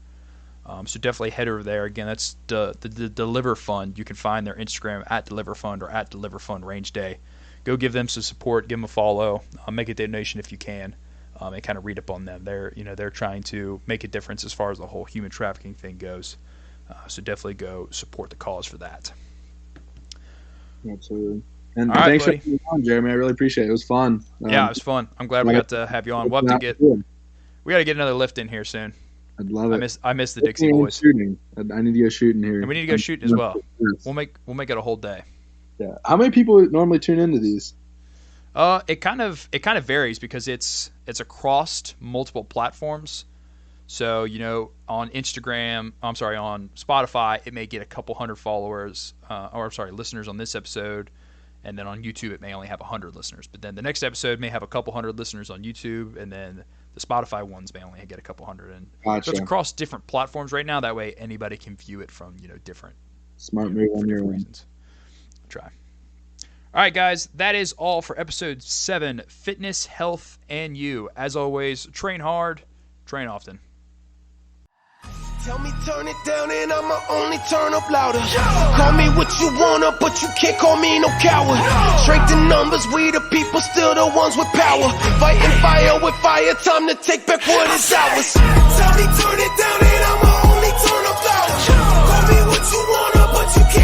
So definitely head over there. Again, that's the Deliver Fund. You can find their Instagram at Deliver Fund or at Deliver Fund Range Day. Go give them some support. Give them a follow. Make a donation if you can, and kind of read up on them. They're trying to make a difference as far as the whole human trafficking thing goes. So definitely go support the cause for that. Absolutely. And all right, thanks buddy. for being on, Jeremy. I really appreciate it. It was fun. Yeah, it was fun. I'm glad we got to have you on. We got to get another lift in here soon. I'd love it. I miss the Dixie Boys. Shooting. I need to go shooting here. And we need to go shooting as well. We'll make it a whole day. Yeah. How many people normally tune into these? It kind of varies because it's across multiple platforms. So, on on Spotify, it may get a couple hundred followers, listeners on this episode. And then on YouTube, it may only have 100 listeners. But then the next episode may have a couple hundred listeners on YouTube. And then the Spotify ones may only get a couple hundred. And gotcha. So it's across different platforms right now. That way anybody can view it from, different smart move on your reasons. Try. All right, guys, that is all for episode 7, Fitness, Health, and You. As always, train hard, train often. Tell me turn it down and I'ma only turn up louder. Call me what you wanna, but you can't call me no coward. Strength in numbers, we the people, still the ones with power. Fighting fire with fire, time to take back what is ours. Tell me turn it down and I'ma only turn up louder. Call me what you wanna, but you can't